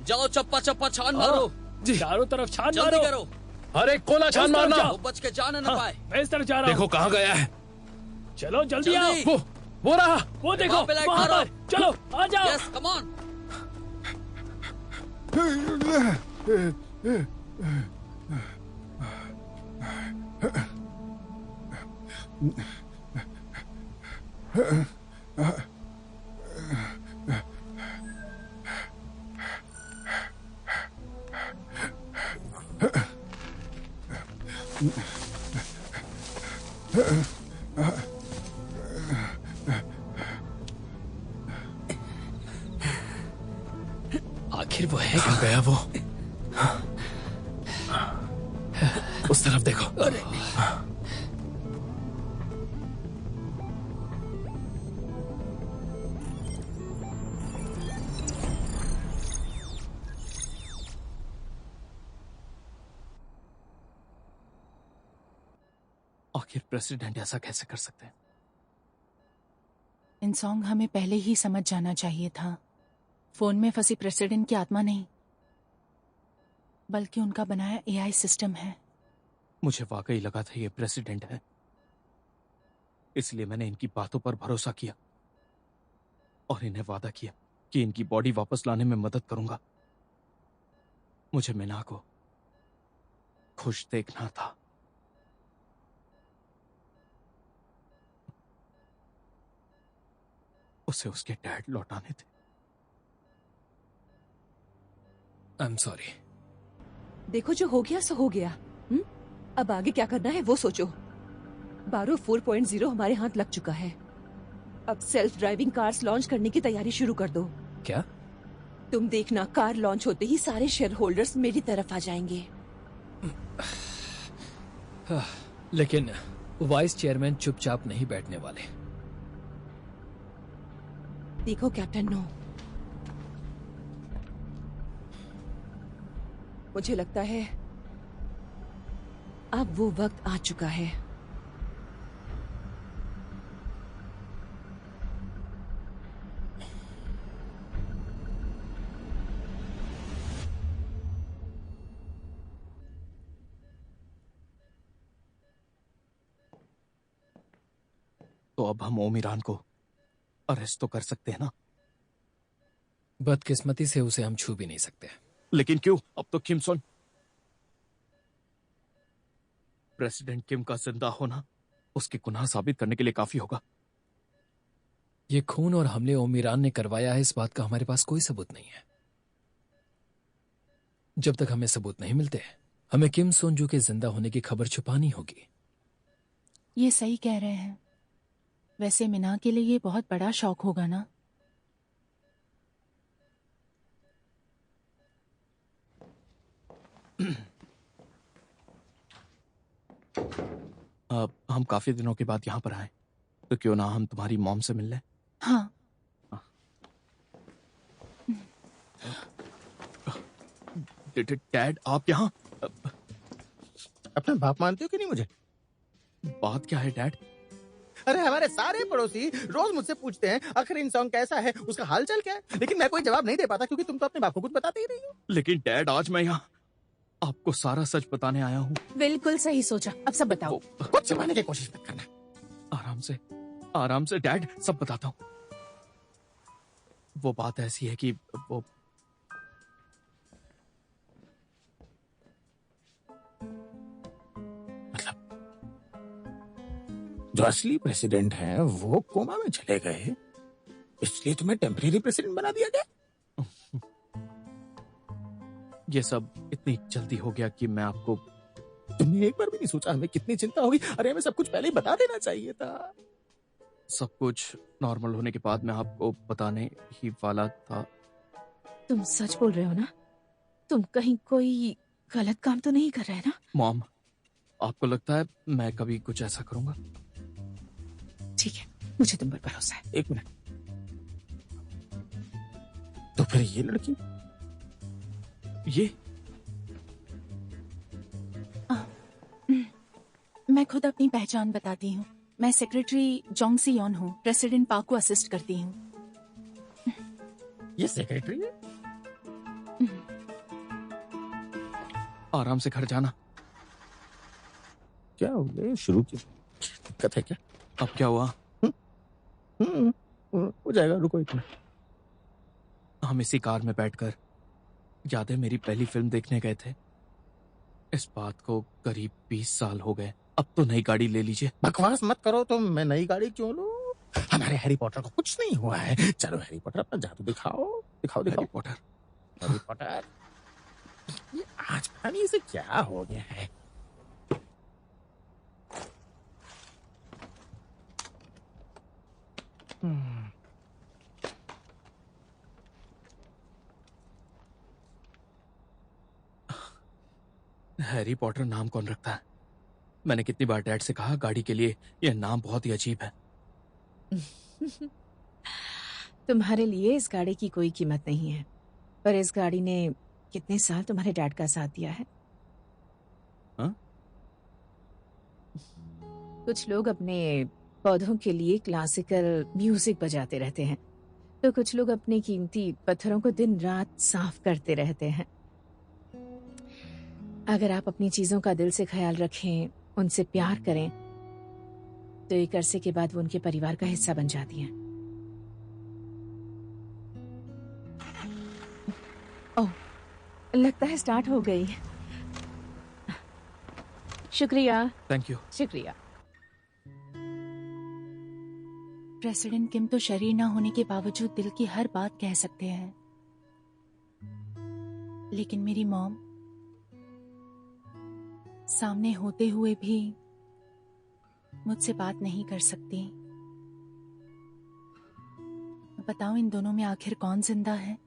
जाओ चप्पा चप्पा छान मारो। जी चारों तरफ छान जल्दी मारो। करो। हर एक कोना छान मारना। वो बच के जाने न पाए। मैं इस तरफ जा रहा हूँ। देखो कहाँ गया है। चलो जल्दी आओ। जल्दी। वो रहा। वो देखो वहाँ पे लाइट वहाँ मारो। पर। चलो आ जाओ। Yes come on. आखिर वो है कहाँ गया वो। उस तरफ देखो। आखिर प्रेसिडेंट ऐसा कैसे कर सकते हैं? इंसॉन्ग हमें पहले ही समझ जाना चाहिए था। फोन में फंसी प्रेसिडेंट की आत्मा नहीं, बल्कि उनका बनाया एआई सिस्टम है। मुझे वाकई लगा था ये प्रेसिडेंट है, इसलिए मैंने इनकी बातों पर भरोसा किया और इन्हें वादा किया कि इनकी बॉडी वापस लाने में मदद करूंगा। मुझे मीना को खुश देखना था। उसे उसके डैड लौटाने थे। I am sorry. देखो जो हो गया सो हो गया। अब आगे क्या करना है वो सोचो। बारो 4.0 हमारे हाथ लग चुका है। अब सेल्फ ड्राइविंग कार्स लॉन्च करने की तैयारी शुरू कर दो। क्या? तुम देखना, कार लॉन्च होते ही सारे शेयर होल्डर्स मेरी तरफ आ जाएंगे। लेकिन वाइस चेयरमैन चुपचाप नहीं बैठने वाले। देखो कैप्टन नो, मुझे लगता है अब वो वक्त आ चुका है। तो अब हम ओम ईरान को अरेस्ट तो कर सकते हैं ना? बदकिस्मती से उसे हम छू भी नहीं सकते। लेकिन क्यों? अब तो किम सोन, प्रेसिडेंट किम का जिंदा होना उसके गुनाह साबित करने के लिए काफी होगा। ये खून और हमले ओम ईरान ने करवाया है, इस बात का हमारे पास कोई सबूत नहीं है। जब तक हमें सबूत नहीं मिलते, हमें किम सोनजू के जिंदा होने की खबर छुपानी होगी। ये सही कह रहे हैं। वैसे मीना के लिए ये बहुत बड़ा शौक होगा ना? हम काफी दिनों के बाद यहाँ पर आए, तो क्यों ना हम तुम्हारी मॉम से मिल लें? हाँ। डैड आप यहाँ? अपना बाप मानते हो कि नहीं मुझे? बात क्या है डैड? अरे हमारे सारे पड़ोसी रोज मुझसे पूछते हैं आखिर इंसान कैसा है, उसका हालचाल क्या है, लेकिन मैं कोई जवाब नहीं दे पाता क्योंकि तुम तो अपने बाप को कुछ बताते ही नहीं हो। लेकिन डैड आज मैं यहाँ आपको सारा सच बताने आया हूँ। बिल्कुल सही सोचा। अब सब बताओ। कुछ छुपाने की कोशिश मत करना। आराम से डैड, सब बताता हूँ। वो बात ऐसी है कि वो जो असली प्रेसिडेंट हैं वो कोमा में चले गए, इसलिए तुम्हें टेम्परेरी प्रेसिडेंट बना दिया गया। ये सब इतनी जल्दी हो गया कि मैं आपको... तुमने एक बार भी नहीं सोचा हमें कितनी चिंता होगी? अरे हमें सब कुछ पहले ही बता देना चाहिए था। सब कुछ नॉर्मल होने के बाद मैं आपको बताने ही वाला था। तुम सच बोल रहे हो ना? तुम कहीं कोई गलत काम तो नहीं कर रहे ना? मॉम, आपको लगता है मैं कभी कुछ ऐसा करूंगा? ठीक है, मुझे तुम पर भरोसा है। एक मिनट, तो फिर ये लड़की? ये मैं खुद अपनी पहचान बताती हूँ। मैं सेक्रेटरी जोंग सी योन हूँ, प्रेसिडेंट पाक को असिस्ट करती हूँ। ये सेक्रेटरी है? आराम से घर जाना। क्या हो गया? शुरू की दिक्कत है क्या? अब क्या हुआ? हो जाएगा, रुको एक मिनट। हम इसी कार में बैठकर याद है मेरी पहली फिल्म देखने गए थे। इस बात को करीब 20 साल हो गए। अब तो नई गाड़ी ले लीजिए। बकवास मत करो तुम, मैं नई गाड़ी क्यों लूं? हमारे हैरी पॉटर को कुछ नहीं हुआ है। चलो हैरी पॉटर अपना जादू दिखाओ, दिखाओ दिखाओ। हैरी पॉटर, हैरी पॉटर, ये आज पता नहीं इसे क्या हो गया है। हैरी पॉटर नाम कौन रखता है? मैंने कितनी बार डैड से कहा गाड़ी के लिए यह नाम बहुत ही अजीब है। तुम्हारे लिए इस गाड़ी की कोई कीमत नहीं है, पर इस गाड़ी ने कितने साल तुम्हारे डैड का साथ दिया है। हाँ? कुछ लोग अपने पौधों के लिए क्लासिकल म्यूजिक बजाते रहते हैं, तो कुछ लोग अपने कीमती पत्थरों को दिन रात साफ करते रहते हैं। अगर आप अपनी चीजों का दिल से ख्याल रखें, उनसे प्यार करें, तो एक अरसे के बाद वो उनके परिवार का हिस्सा बन जाती हैं। ओह, लगता है स्टार्ट हो गई। शुक्रिया। Thank you. शुक्रिया। प्रेसिडेंट किम तो शरीर ना होने के बावजूद दिल की हर बात कह सकते हैं, लेकिन मेरी मॉम सामने होते हुए भी मुझसे बात नहीं कर सकती। बताओ इन दोनों में आखिर कौन जिंदा है?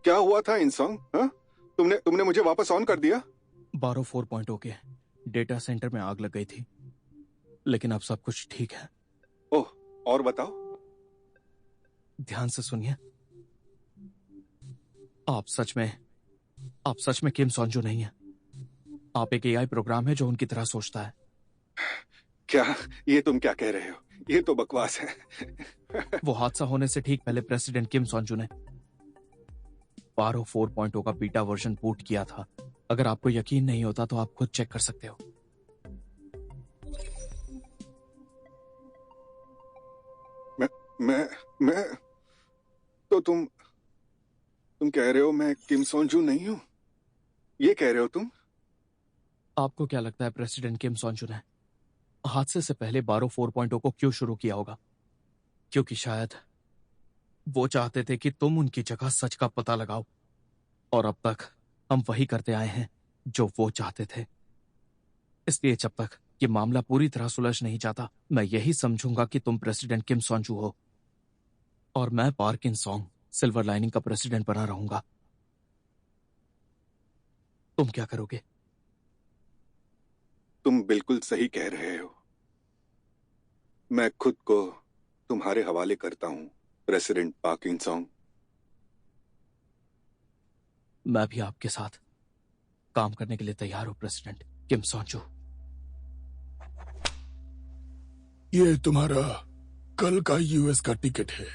क्या हुआ था इंसॉन्ग? हाँ? तुमने मुझे वापस ऑन कर दिया? 12 4.0 के डेटा सेंटर में आग लग गई थी, लेकिन अब सब कुछ ठीक है। ओह, और बताओ। ध्यान से सुनिए। आप सच में किम सॉन्जू नहीं है। आप एक एआई प्रोग्राम है जो उनकी तरह सोचता है। क्या ये तुम क्या कह रहे हो? ये तो बकवास है। वो हादसा होने से ठीक पहले प्रेसिडेंट किम सॉन्जू ने 12 4.0 का बीटा वर्जन बूट किया था। अगर आपको यकीन नहीं होता तो आप खुद चेक कर सकते हो। मैं तो तुम कह रहे हो मैं किम सॉन्जू नहीं हूं? ये कह रहे हो तुम? आपको क्या लगता है प्रेसिडेंट किम सॉन्जू ने हादसे से पहले 12 4.0 को क्यों शुरू किया होगा? क्योंकि शायद वो चाहते थे कि तुम उनकी जगह सच का पता लगाओ, और अब तक हम वही करते आए हैं जो वो चाहते थे। इसलिए जब तक ये मामला पूरी तरह सुलझ नहीं जाता, मैं यही समझूंगा कि तुम प्रेसिडेंट किम सॉन्जू हो और मैं पार्क इन सॉन्ग सिल्वर लाइनिंग का प्रेसिडेंट बना रहूंगा। तुम क्या करोगे? तुम बिल्कुल सही कह रहे हो। मैं खुद को तुम्हारे हवाले करता हूं, प्रेसिडेंट पार्क इन सॉन्ग। मैं भी आपके साथ काम करने के लिए तैयार हूं, प्रेसिडेंट किम सॉन्जू। ये तुम्हारा कल का यूएस का टिकट है।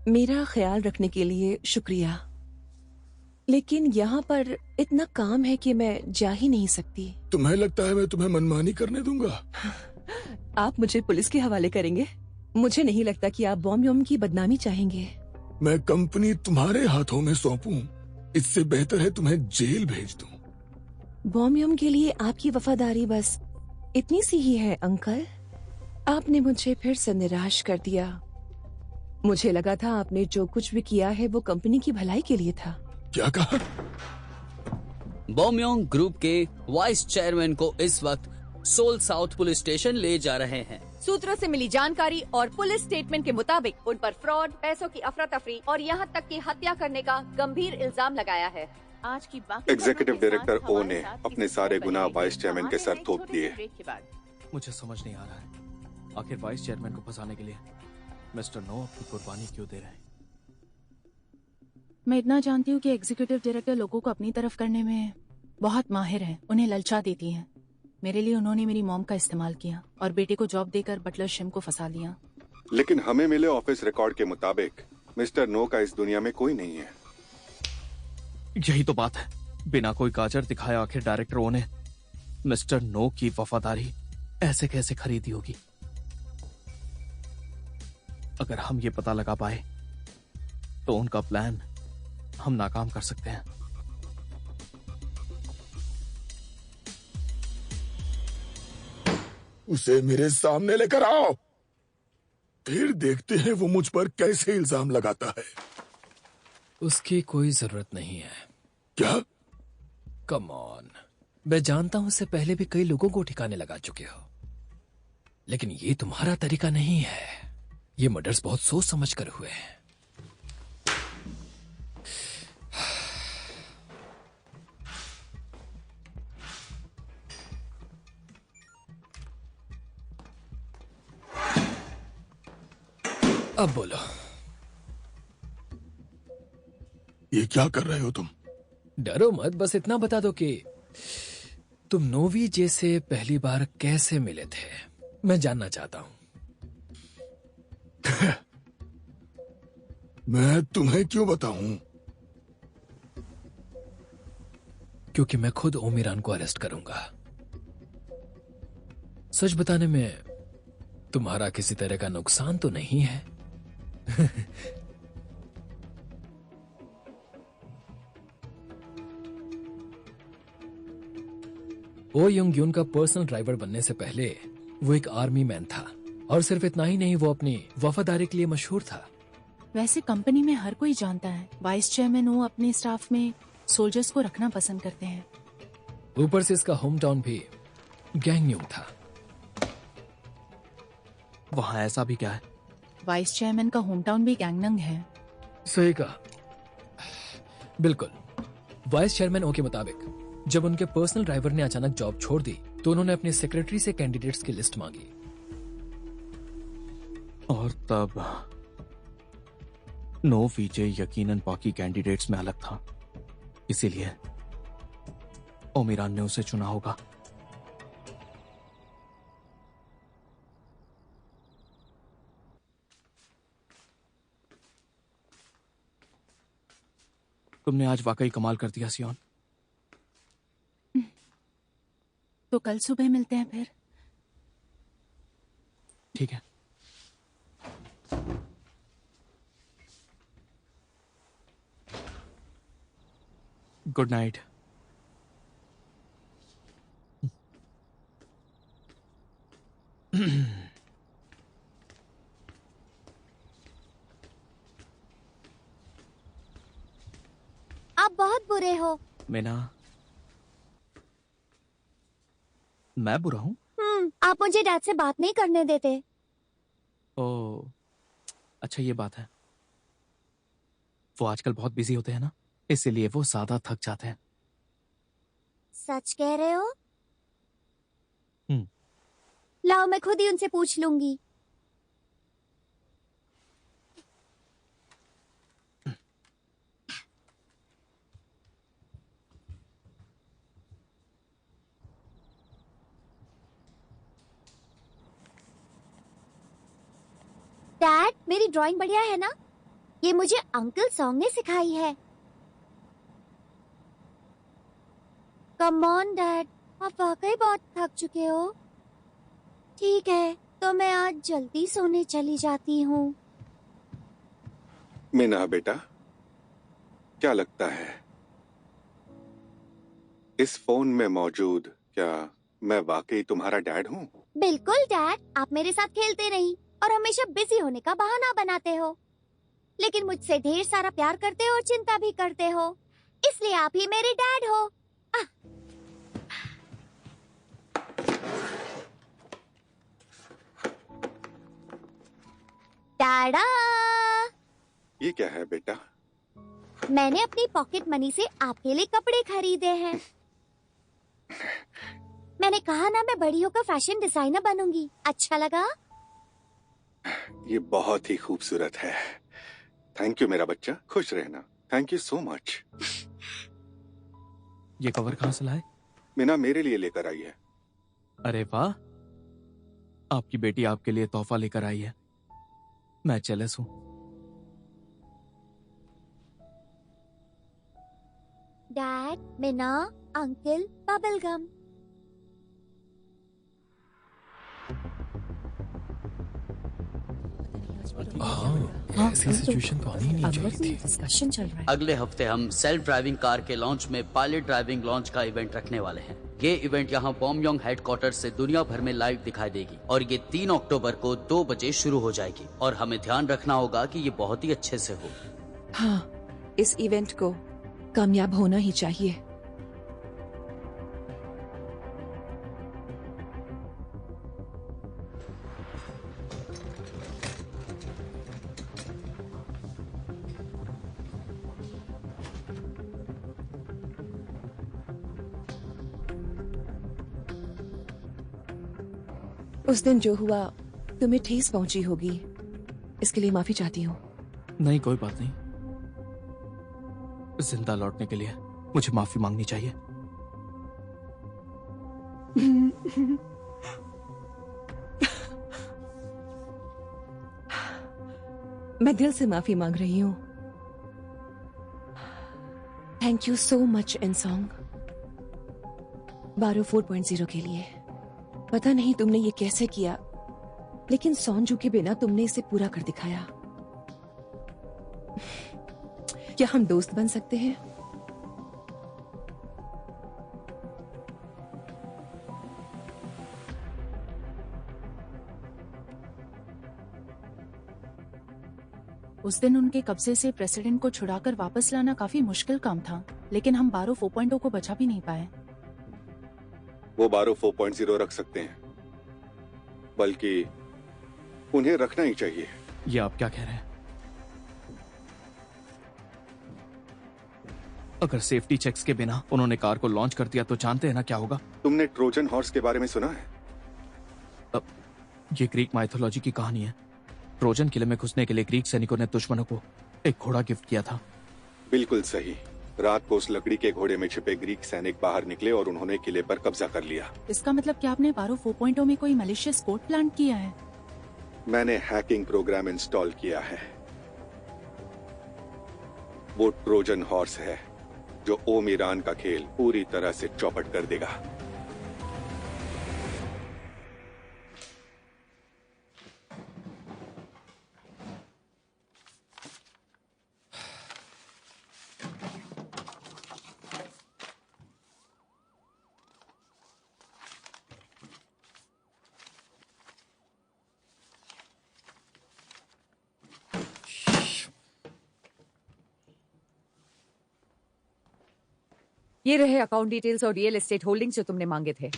मेरा ख्याल रखने के लिए शुक्रिया, लेकिन यहाँ पर इतना काम है कि मैं जा ही नहीं सकती। तुम्हें लगता है मैं तुम्हें मनमानी करने दूंगा? आप मुझे पुलिस के हवाले करेंगे? मुझे नहीं लगता कि आप बॉम्ब यम की बदनामी चाहेंगे। मैं कंपनी तुम्हारे हाथों में सौंपूं, इससे बेहतर है तुम्हें जेल भेज दूं। बॉम्ब यम के लिए आपकी वफादारी बस इतनी सी ही है अंकल? आपने मुझे फिर से निराश कर दिया। मुझे लगा था आपने जो कुछ भी किया है वो कंपनी की भलाई के लिए था। क्या कहा? बोमयोंग ग्रुप के वाइस चेयरमैन को इस वक्त सोल साउथ पुलिस स्टेशन ले जा रहे हैं। सूत्रों से मिली जानकारी और पुलिस स्टेटमेंट के मुताबिक उन पर फ्रॉड, पैसों की अफरा तफरी और यहाँ तक कि हत्या करने का गंभीर इल्जाम लगाया है। आज की बाकी एग्जीक्यूटिव खबरों के डायरेक्टर साथ ओ हमारे ने साथ अपने इस सारे खबर गुनाह बनेगी। वाइस चेयरमैन के सर हमारे थोप छोटे दिए। से ब्रेक के बाद। मुझे समझ नहीं आ रहा है आखिर वाइस चेयरमैन को फंसाने के लिए मिस्टर नो अपनी कुर्बानी क्यों दे रहे हैं। मैं इतना जानती हूँ कि एग्जीक्यूटिव डायरेक्टर लोगों को अपनी तरफ करने में बहुत माहिर है, उन्हें ललचा देती हैं। मेरे लिए उन्होंने मेरी मॉम का इस्तेमाल किया और बेटे को जॉब देकर बटलर शिम को फंसा लिया। लेकिन हमें मिले ऑफिस रिकॉर्ड के मुताबिक मिस्टर नो का इस दुनिया में कोई नहीं है। यही तो बात है, बिना कोई गाजर दिखाए आखिर डायरेक्टर ओ ने मिस्टर नो की वफादारी ऐसे कैसे खरीदी होगी। अगर हम ये पता लगा पाए तो उनका प्लान हम नाकाम कर सकते हैं। उसे मेरे सामने लेकर आओ, फिर देखते हैं वो मुझ पर कैसे इल्जाम लगाता है। उसकी कोई जरूरत नहीं है। क्या? कम ऑन, मैं जानता हूं इससे पहले भी कई लोगों को ठिकाने लगा चुके हो, लेकिन ये तुम्हारा तरीका नहीं है। ये मर्डर्स बहुत सोच समझ कर हुए हैं। अब बोलो, ये क्या कर रहे हो तुम? डरो मत, बस इतना बता दो कि तुम नोवी जैसे पहली बार कैसे मिले थे। मैं जानना चाहता हूं। मैं तुम्हें क्यों बताऊं? क्योंकि मैं खुद ओमिरान को अरेस्ट करूंगा। सच बताने में तुम्हारा किसी तरह का नुकसान तो नहीं है। ओ यंग यून का पर्सनल ड्राइवर बनने से पहले वो एक आर्मी मैन था, और सिर्फ इतना ही नहीं, वो अपनी वफादारी के लिए मशहूर था। वैसे कंपनी में हर कोई जानता है वाइस चेयरमैन वो अपने स्टाफ में सोल्जर्स को रखना पसंद करते हैं। ऊपर से इसका होम टाउन भी गैंगन्यूंग था। वहां ऐसा भी क्या है? वाइस चेयरमैन का होम टाउन भी गैंगनंग है। सही कहा, बिल्कुल। वाइस चेयरमैन ओ के मुताबिक जब उनके पर्सनल ड्राइवर ने अचानक जॉब छोड़ दी तो उन्होंने अपने सेक्रेटरी से कैंडिडेट्स की लिस्ट मांगी। और तब नो विजय यकीनन बाकी कैंडिडेट्स में अलग था, इसीलिए ओमिरान ने उसे चुना होगा। तुमने आज वाकई कमाल कर दिया सियोन। तो कल सुबह मिलते हैं फिर। ठीक है। Good night. आप बहुत बुरे हो। मीना, मैं बुरा हूं? आप मुझे डैड से बात नहीं करने देते। ओ, अच्छा ये बात है। वो आजकल बहुत बिजी होते हैं ना, इसीलिए वो ज्यादा थक जाते हैं। सच कह रहे हो? हम्म। लाओ मैं खुद ही उनसे पूछ लूंगी। डैड, मेरी ड्राइंग बढ़िया है ना? ये मुझे अंकल सॉन्ग ने सिखाई है। कम ऑन डैड, आप वाकई बहुत थक चुके हो। ठीक है, तो मैं आज जल्दी सोने चली जाती हूँ। मीना बेटा, क्या लगता है इस फोन में मौजूद क्या मैं वाकई तुम्हारा डैड हूँ? बिल्कुल डैड, आप मेरे साथ खेलते नहीं और हमेशा बिजी होने का बहाना बनाते हो, लेकिन मुझसे ढेर सारा प्यार करते हो और चिंता भी करते हो, इसलिए आप ही मेरे डैड हो। डैडा, ये क्या है बेटा? मैंने अपनी पॉकेट मनी से आपके लिए कपड़े खरीदे हैं। मैंने कहा ना, मैं बड़ी होकर फैशन डिजाइनर बनूंगी। अच्छा लगा? ये बहुत ही खूबसूरत है। थैंक यू मेरा बच्चा, खुश रहना। Thank you so much. ये कवर कहाँ से लाए? मीना मेरे लिए लेकर आई है। अरे वाह, आपकी बेटी आपके लिए तोहफा लेकर आई है। मैं जेलस हूं। Dad, Meena, uncle, bubble gum. ऐसी सिचुएशन तो आनी ही नहीं चाहिए थी। डिस्कशन चल रहा है। अगले हफ्ते हम सेल्फ ड्राइविंग कार के लॉन्च में पायलट ड्राइविंग लॉन्च का इवेंट रखने वाले हैं। ये इवेंट यहाँ पॉमयोंग हेडक्वार्टर से दुनिया भर में लाइव दिखाई देगी और ये 3 अक्टूबर को 2 बजे शुरू हो जाएगी और हमें ध्यान रखना होगा कि ये बहुत ही अच्छे से हो। हाँ, इस इवेंट को कामयाब होना ही चाहिए। उस दिन जो हुआ, तुम्हें ठेस पहुंची होगी, इसके लिए माफी चाहती हूँ। नहीं, कोई बात नहीं। जिंदा लौटने के लिए मुझे माफी मांगनी चाहिए। मैं दिल से माफी मांग रही हूँ। थैंक यू सो मच इंसॉन्ग, बारो 4.0 के लिए। पता नहीं तुमने ये कैसे किया, लेकिन सोनजू के बिना तुमने इसे पूरा कर दिखाया। क्या हम दोस्त बन सकते हैं? उस दिन उनके कब्जे से प्रेसिडेंट को छुड़ाकर वापस लाना काफी मुश्किल काम था, लेकिन हम बारो 4.0 को बचा भी नहीं पाए। वो बारो 4.0 रख सकते हैं, बल्कि उन्हें रखना ही चाहिए। ये आप क्या कह रहे हैं? अगर सेफ्टी चेक्स के बिना उन्होंने कार को लॉन्च कर दिया तो जानते हैं ना क्या होगा? तुमने ट्रोजन हॉर्स के बारे में सुना है? ये ग्रीक माइथोलॉजी की कहानी है। ट्रोजन किले में घुसने के लिए ग्रीक सैनिकों ने दुश्मनों को एक घोड़ा गिफ्ट किया था। बिल्कुल सही। रात को उस लकड़ी के घोड़े में छिपे ग्रीक सैनिक बाहर निकले और उन्होंने किले पर कब्जा कर लिया। इसका मतलब क्या आपने बारो 4.0 में कोई मलिशियस कोड प्लान किया है? मैंने हैकिंग प्रोग्राम इंस्टॉल किया है। वो ट्रोजन हॉर्स है जो ओम ईरान का खेल पूरी तरह से चौपट कर देगा। ये रहे अकाउंट डिटेल्स और रियल एस्टेट होल्डिंग्स जो तुमने मांगे थे।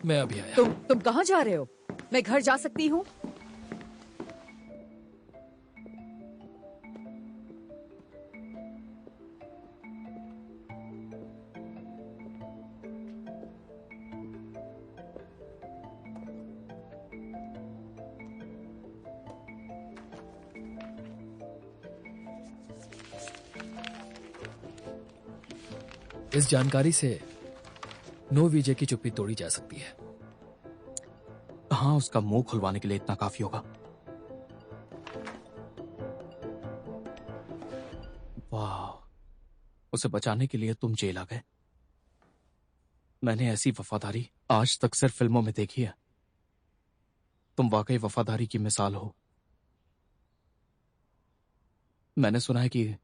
मैं अभी आया। तुम कहाँ जा रहे हो? मैं घर जा सकती हूँ? इस जानकारी से नो विजय की चुप्पी तोड़ी जा सकती है। हाँ, उसका मुंह खुलवाने के लिए इतना काफी होगा। वाह, उसे बचाने के लिए तुम जेल आ गए। मैंने ऐसी वफादारी आज तक सिर्फ फिल्मों में देखी है। तुम वाकई वफादारी की मिसाल हो। मैंने सुना है कि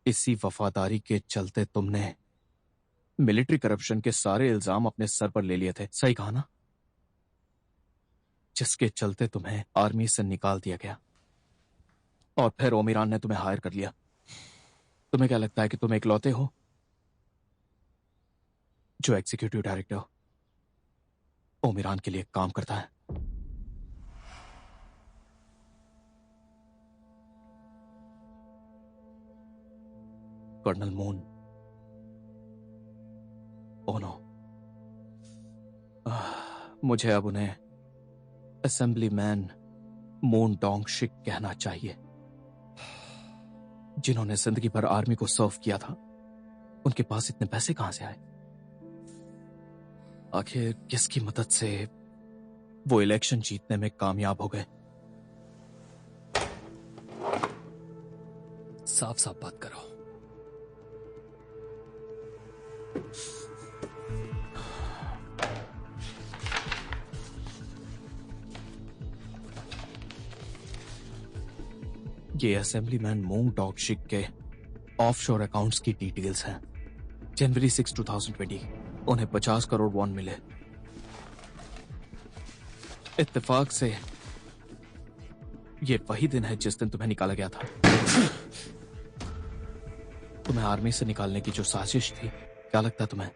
इसी वफादारी के चलते तुमने मिलिट्री करप्शन के सारे इल्जाम अपने सर पर ले लिए थे, सही कहा ना? जिसके चलते तुम्हें आर्मी से निकाल दिया गया और फिर ओमिरान ने तुम्हें हायर कर लिया। तुम्हें क्या लगता है कि तुम इकलौते हो जो एग्जीक्यूटिव डायरेक्टर ओमिरान के लिए काम करता है? कर्नल मून, ओह नो, मुझे अब उन्हें असेंबलीमैन मून डोंग शिक कहना चाहिए। जिन्होंने जिंदगी भर आर्मी को सर्व किया था, उनके पास इतने पैसे कहां से आए? आखिर किसकी मदद से वो इलेक्शन जीतने में कामयाब हो गए? साफ साफ बात करो। ये असेंबलीमैन मूंग डॉग शिक के ऑफशोर अकाउंट्स की डिटेल्स हैं। जनवरी 6, 2020 उन्हें 50 करोड़ वॉन मिले। इत्तेफाक से ये वही दिन है जिस दिन तुम्हें निकाला गया था। तुम्हें आर्मी से निकालने की जो साजिश थी, क्या लगता है तुम्हें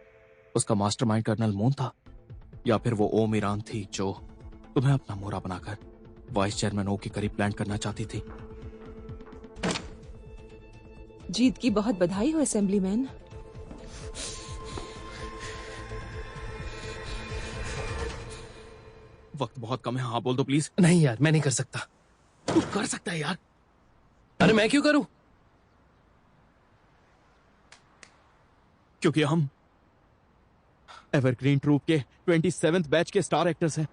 उसका मास्टरमाइंड कर्नल मून था, या फिर वो ओम ईरान थी जो तुम्हें अपना मोहरा बनाकर वाइस चेयरमैन ओ के करीब प्लान करना चाहती थी? जीत की बहुत बधाई हो असेंबलीमैन। वक्त बहुत कम है, हाँ बोल दो प्लीज। नहीं यार, मैं नहीं कर सकता। तू कर सकता है यार। अरे मैं क्यों करूं? क्योंकि हम एवरग्रीन ट्रूप के 27th बैच के स्टार एक्टर्स हैं।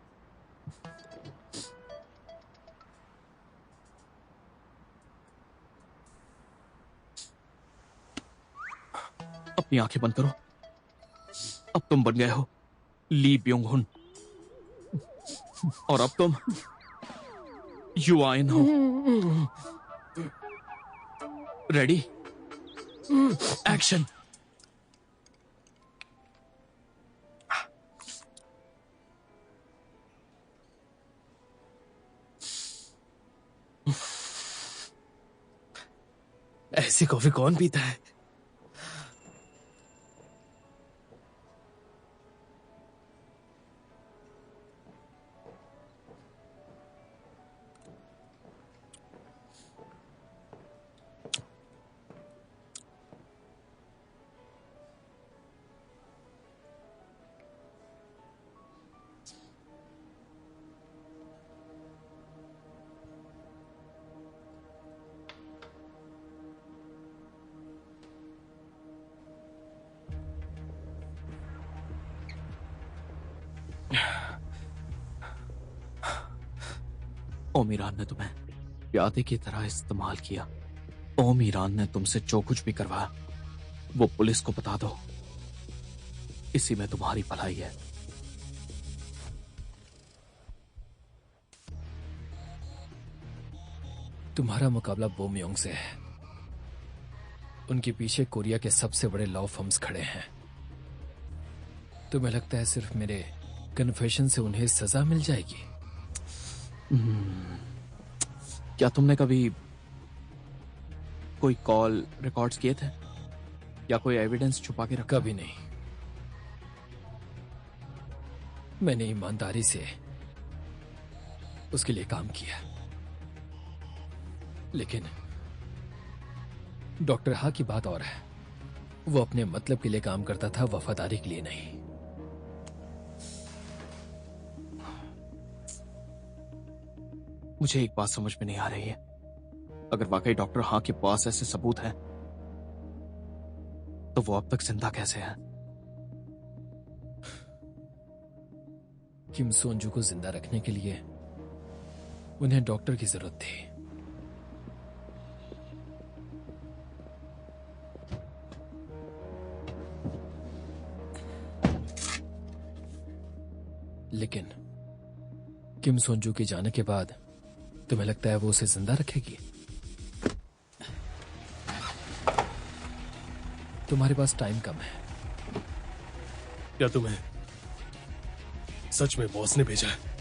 अपनी आंखें बंद करो। अब तुम बन गए हो ली ब्योंग हुन, और अब तुम युआइन हो। Ready, action. ऐसी कॉफी कौन पीता है? ओम ईरान ने तुम्हें प्यादे की तरह इस्तेमाल किया। ओम ईरान ने तुमसे जो कुछ भी करवाया वो पुलिस को बता दो। इसी में तुम्हारी भलाई है। तुम्हारा मुकाबला बोमयोंग से है। उनके पीछे कोरिया के सबसे बड़े लॉ फर्म्स खड़े हैं। तुम्हें लगता है सिर्फ मेरे कन्फेशन से उन्हें सजा मिल जाएगी? क्या तुमने कभी कोई कॉल रिकॉर्ड्स किए थे या कोई एविडेंस छुपा के रखा? कभी नहीं। मैंने ईमानदारी से उसके लिए काम किया, लेकिन डॉक्टर हा की बात और है। वो अपने मतलब के लिए काम करता था, वफादारी के लिए नहीं। मुझे एक बात समझ में नहीं आ रही है। अगर वाकई डॉक्टर हा के पास ऐसे सबूत हैं, तो वो अब तक जिंदा कैसे है? किम सोंजू को जिंदा रखने के लिए उन्हें डॉक्टर की जरूरत थी। लेकिन किम सोंजू के जाने के बाद तुम्हें लगता है वो उसे जिंदा रखेगी? तुम्हारे पास टाइम कम है। क्या तुम्हें सच में बॉस ने भेजा है?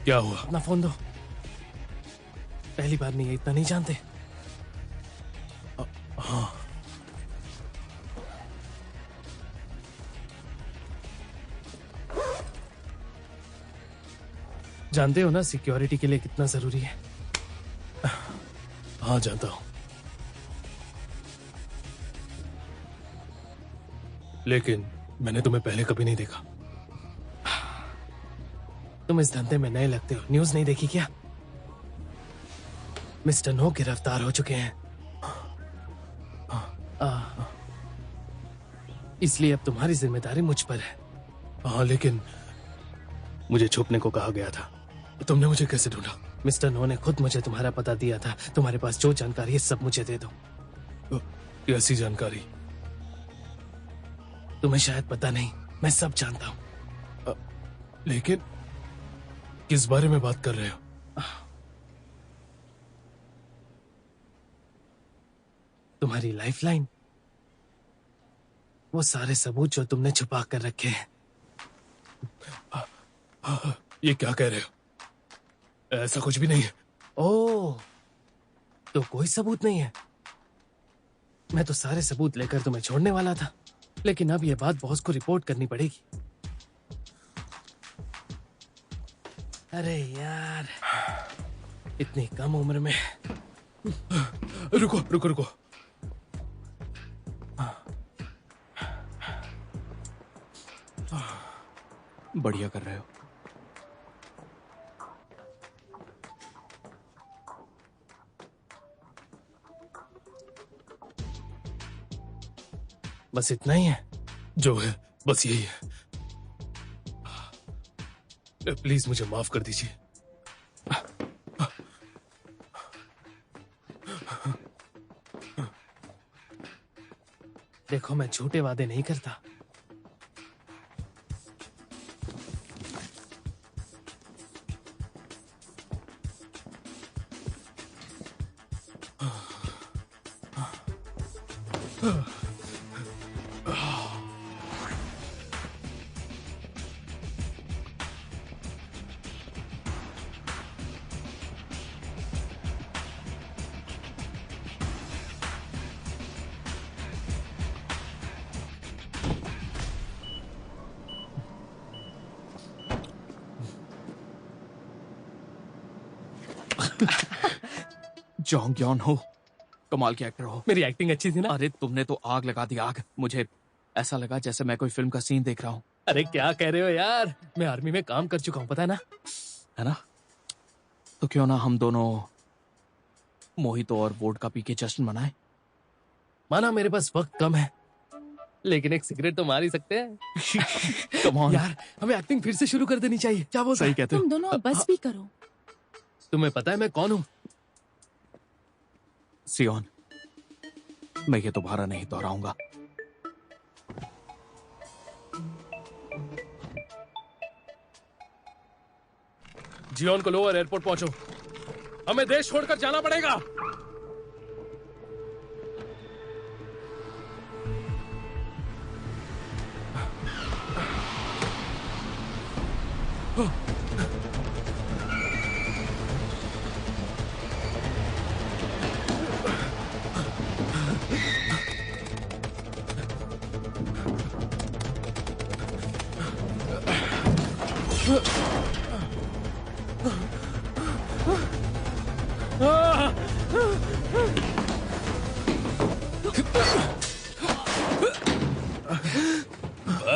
क्या हुआ? अपना फोन दो। पहली बार नहीं है, इतना नहीं जानते। हाँ। जानते हो ना सिक्योरिटी के लिए कितना जरूरी है? हाँ जानता हूं, लेकिन मैंने तुम्हें पहले कभी नहीं देखा। तुम इस धंधे में नए लगते हो। न्यूज़ नहीं देखी क्या? मिस्टर नो गिरफ्तार हो चुके हैं। इसलिए अब तुम्हारी जिम्मेदारी मुझ पर है। हाँ, लेकिन मुझे छुपने को कहा गया था। तुमने मुझे कैसे ढूंढा? मिस्टर नो ने खुद मुझे तुम्हारा पता दिया था। तुम्हारे पास जो जानकारी है सब मुझे दे दो। कैसी जानकारी? तुम्हें शायद पता नहीं, मैं सब जानता हूं। लेकिन किस बारे में बात कर रहे हो? तुम्हारी लाइफलाइन, वो सारे सबूत जो तुमने छुपा कर रखे हैं। ये क्या कह रहे हो? ऐसा कुछ भी नहीं है। ओह, तो कोई सबूत नहीं है? मैं तो सारे सबूत लेकर तुम्हें छोड़ने वाला था, लेकिन अब यह बात बॉस को रिपोर्ट करनी पड़ेगी। अरे यार, इतनी कम उम्र में। रुको रुको रुको। बढ़िया कर रहे हो। बस इतना ही है? जो है बस यही है। प्लीज मुझे माफ कर दीजिए। देखो, मैं झूठे वादे नहीं करता। जॉन्ग यॉन हो, कमाल के एक्टर हो। मेरी एक्टिंग अच्छी थी ना? अरे तुमने तो आग लगा दी, आग। मुझे ऐसा लगा जैसे मैं कोई फिल्म का सीन देख रहा हूँ। अरे क्या कह रहे हो यार, मैं आर्मी में काम कर चुका हूँ, पता है ना? है ना? तो क्यों ना हम दोनों मोहितो और वोडका पी के जश्न मनाएं? माना मेरे पास वक्त कम है, लेकिन एक सिगरेट तो मार ही सकते हैं। कम ऑन यार, हमें एक्टिंग फिर से शुरू कर देनी चाहिए। क्या बोलते हो? सही कहते हो। तुम दोनों बस भी करो। तुम्हें पता है मैं कौन हूँ? सियोन, मैं ये दोबारा नहीं दोहराऊंगा। जियोन को लो और एयरपोर्ट पहुंचो। हमें देश छोड़कर जाना पड़ेगा।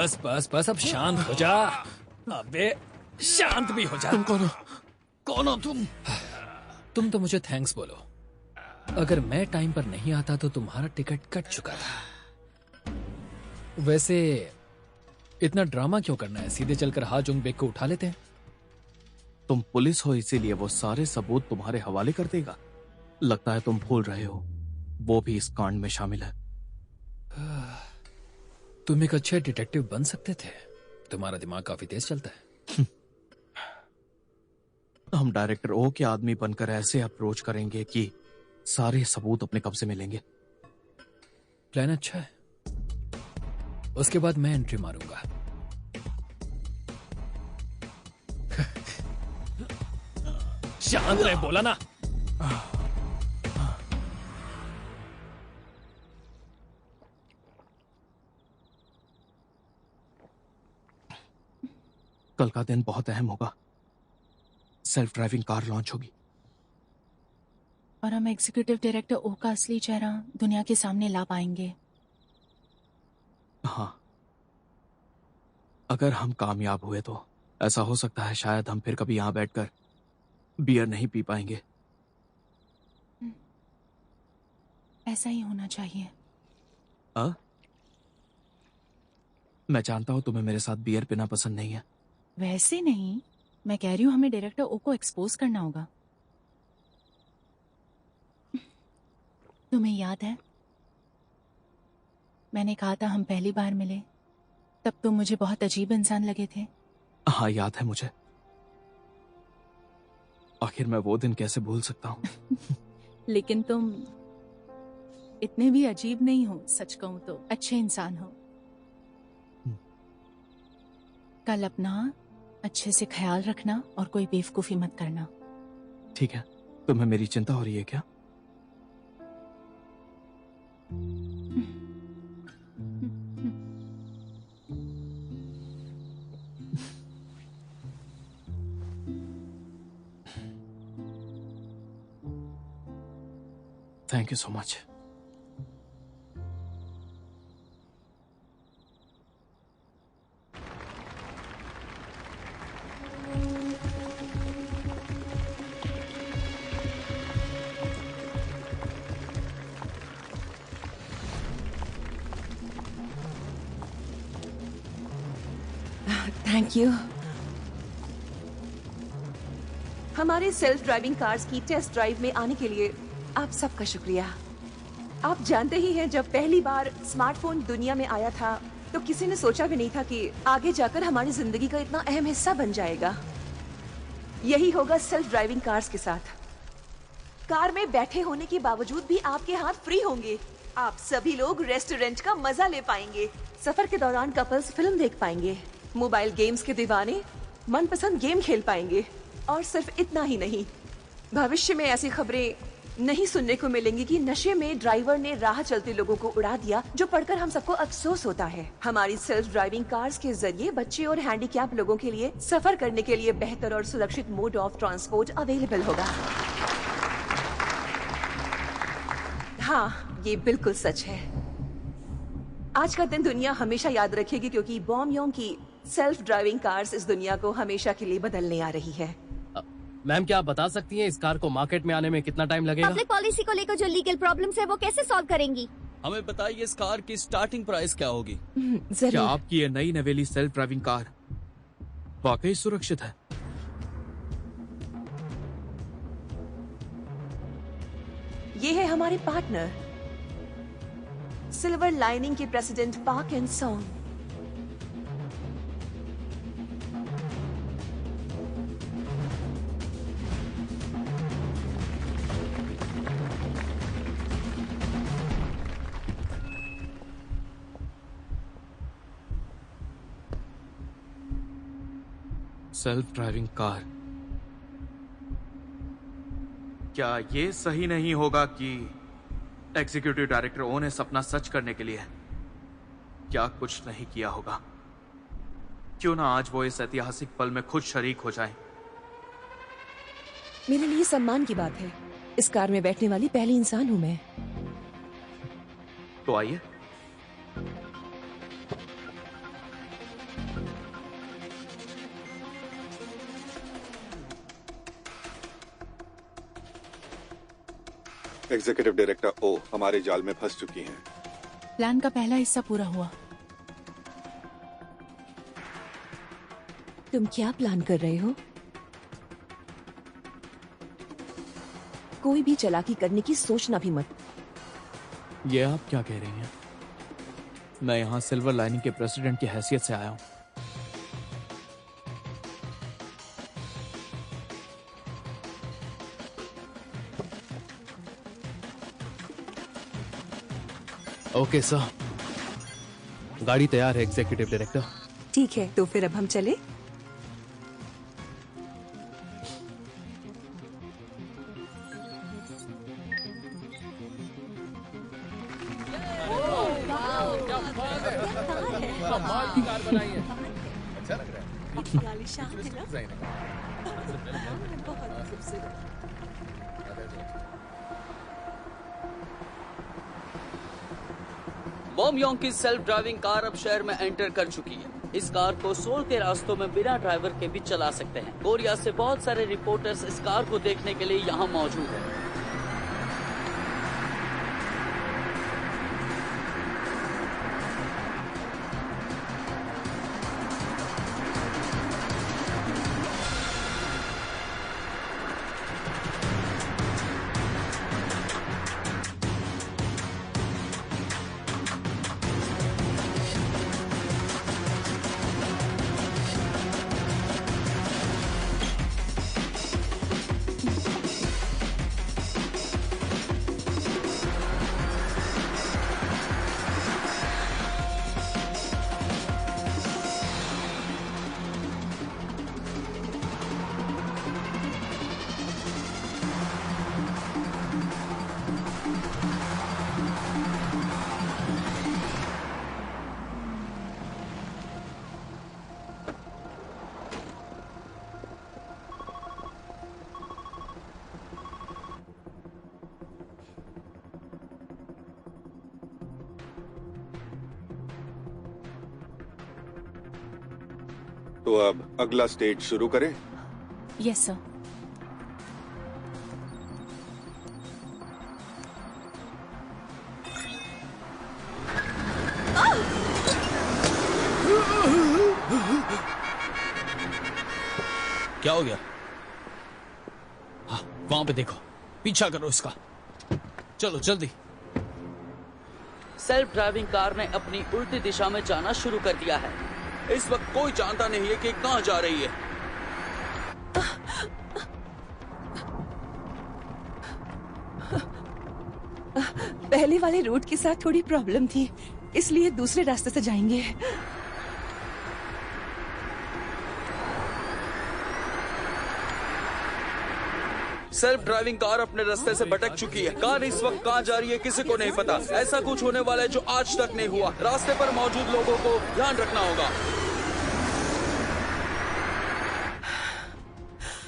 बस बस बस, अब शांत हो जा। अबे शांत भी हो जा। तुम कौन हो? कौन हो तुम? तुम तो मुझे थैंक्स बोलो। अगर मैं टाइम पर नहीं आता तो तुम्हारा टिकट कट चुका था। वैसे इतना ड्रामा क्यों करना है? सीधे चलकर हाजुंग बेग को उठा लेते हैं। तुम पुलिस हो, इसीलिए वो सारे सबूत तुम्हारे हवाले कर देगा। लगता है तुम भूल रहे हो, वो भी इस कांड में शामिल है। तुम एक अच्छे डिटेक्टिव बन सकते थे। तुम्हारा दिमाग काफी तेज चलता है। हम डायरेक्टर ओ के आदमी बनकर ऐसे अप्रोच करेंगे कि सारे सबूत अपने कब्जे में लेंगे। प्लान अच्छा है। उसके बाद मैं एंट्री मारूंगा। शांत रहे, बोला ना। कल का दिन बहुत अहम होगा। सेल्फ ड्राइविंग कार लॉन्च होगी और हम एग्जीक्यूटिव डायरेक्टर ओ का असली चेहरा दुनिया के सामने ला पाएंगे। हाँ, अगर हम कामयाब हुए तो ऐसा हो सकता है शायद हम फिर कभी यहां बैठकर बियर नहीं पी पाएंगे। ऐसा ही होना चाहिए। मैं जानता हूं तुम्हें मेरे साथ बियर पीना पसंद नहीं है। वैसे नहीं, मैं कह रही हूँ हमें डायरेक्टर ओ को एक्सपोज करना होगा। तुम्हें याद है मैंने कहा था हम पहली बार मिले, तब तुम मुझे बहुत अजीब इंसान लगे थे। हाँ, याद है मुझे। आखिर मैं वो दिन कैसे भूल सकता हूँ। लेकिन तुम इतने भी अजीब नहीं हो, सच कहूं तो अच्छे इंसान हो। कल अपना अच्छे से ख्याल रखना और कोई बेवकूफी मत करना। ठीक है। तुम्हें मेरी चिंता हो रही है क्या? Thank you so much. Thank you. हमारे सेल्फ ड्राइविंग कार्स की टेस्ट ड्राइव में आने के लिए आप सबका शुक्रिया। आप जानते ही हैं, जब पहली बार स्मार्टफोन दुनिया में आया था तो किसी ने सोचा भी नहीं था कि आगे जाकर हमारी जिंदगी का इतना अहम हिस्सा बन जाएगा। यही होगा सेल्फ ड्राइविंग कार्स के साथ। कार में बैठे होने के बावजूद भी आपके हाथ फ्री होंगे। आप सभी लोग रेस्टोरेंट का मजा ले पाएंगे। सफर के दौरान कपल्स फिल्म देख पाएंगे। मोबाइल गेम्स के दीवाने मनपसंद गेम खेल पाएंगे। और सिर्फ इतना ही नहीं, भविष्य में ऐसी खबरें नहीं सुनने को मिलेंगी कि नशे में ड्राइवर ने राह चलते लोगों को उड़ा दिया, जो पढ़कर हम सबको अफसोस होता है। हमारी सेल्फ ड्राइविंग कार्स के जरिए बच्चे और हैंडीकैप लोगों के लिए सफर करने के लिए बेहतर और सुरक्षित मोड ऑफ ट्रांसपोर्ट अवेलेबल होगा। हाँ, ये बिल्कुल सच है। आज का दिन दुनिया हमेशा याद रखेगी, क्योंकि बॉमयोंग की सेल्फ ड्राइविंग कार्स इस दुनिया को हमेशा के लिए बदलने आ रही है। मैम, क्या आप बता सकती हैं इस कार को मार्केट में आने में कितना टाइम लगेगा? पब्लिक पॉलिसी को लेकर जो लीगल प्रॉब्लम्स है वो कैसे सॉल्व करेंगी? हमें बताइए इस कार की स्टार्टिंग प्राइस क्या होगी? क्या आपकी ये नई नवेली सेल्फ ड्राइविंग कार वाकई सुरक्षित है? ये है हमारे पार्टनर, सिल्वर लाइनिंग के president park and song. Self driving car. क्या ये सही नहीं होगा कि एग्जीक्यूटिव डायरेक्टर ओ ने सपना सच करने के लिए क्या कुछ नहीं किया होगा? क्यों ना आज वो इस ऐतिहासिक पल में खुद शरीक हो जाएं? मेरे लिए सम्मान की बात है। इस कार में बैठने वाली पहली इंसान हूं मैं। तो आइए। एग्जीक्यूटिव डायरेक्टर ओ हमारे जाल में फंस चुकी हैं। प्लान का पहला हिस्सा पूरा हुआ। तुम क्या प्लान कर रहे हो? कोई भी चालाकी करने की सोचना भी मत। ये आप क्या कह रही हैं? मैं यहाँ सिल्वर लाइनिंग के प्रेसिडेंट की हैसियत से आया हूँ। ओके सर, गाड़ी तैयार है एग्जीक्यूटिव डायरेक्टर। ठीक है, तो फिर अब हम चले। बॉम योंग की सेल्फ ड्राइविंग कार अब शहर में एंटर कर चुकी है। इस कार को सोल के रास्तों में बिना ड्राइवर के भी चला सकते हैं। कोरिया से बहुत सारे रिपोर्टर्स इस कार को देखने के लिए यहाँ मौजूद हैं। तो अब अगला स्टेज शुरू करें। Yes sir. क्या हो गया? हाँ, वहां पे देखो, पीछा करो इसका। चलो जल्दी। सेल्फ ड्राइविंग कार ने अपनी उल्टी दिशा में जाना शुरू कर दिया है। इस वक्त कोई जानता नहीं है कि कहां जा रही है। पहले वाले रूट के साथ थोड़ी प्रॉब्लम थी, इसलिए दूसरे रास्ते से जाएंगे। सेल्फ ड्राइविंग कार अपने रास्ते से भटक चुकी है। कार इस वक्त कहां जा रही है किसी को नहीं पता। ऐसा कुछ होने वाला है जो आज तक नहीं हुआ। रास्ते पर मौजूद लोगों को ध्यान रखना होगा।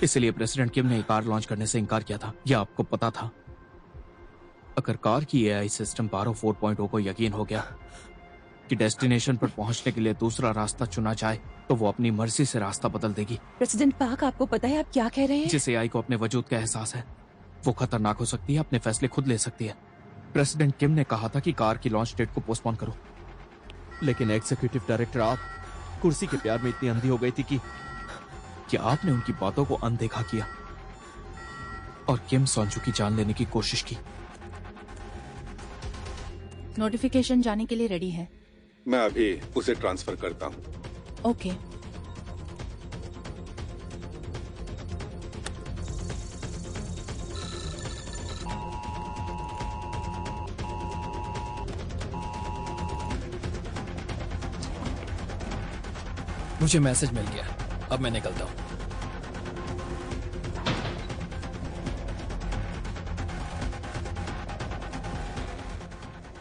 इसलिए प्रेसिडेंट किम ने कार लॉन्च करने से इनकार किया था। यह आपको पता था। अगर कार की एआई सिस्टम पारो 4.0 को यकीन हो गया कि डेस्टिनेशन पर पहुंचने के लिए दूसरा रास्ता चुना जाए, तो वो अपनी मर्जी से रास्ता बदल देगी। प्रेसिडेंट पार्क, आपको पता है आप क्या कह रहे हैं? जिस एआई को अपने वजूद का एहसास है, वो खतरनाक हो सकती है, अपने फैसले खुद ले सकती है। प्रेसिडेंट किम ने कहा था कि कार की लॉन्च डेट को पोस्टपोन करो, लेकिन एग्जीक्यूटिव डायरेक्टर आप कुर्सी के प्यार में इतनी अंधी हो गई थी कि आपने उनकी बातों को अनदेखा किया और किम सोंजू की जान लेने की कोशिश की। नोटिफिकेशन जाने के लिए रेडी है। मैं अभी उसे ट्रांसफर करता हूँ। ओके। मुझे मैसेज मिल गया, अब मैं निकलता हूँ।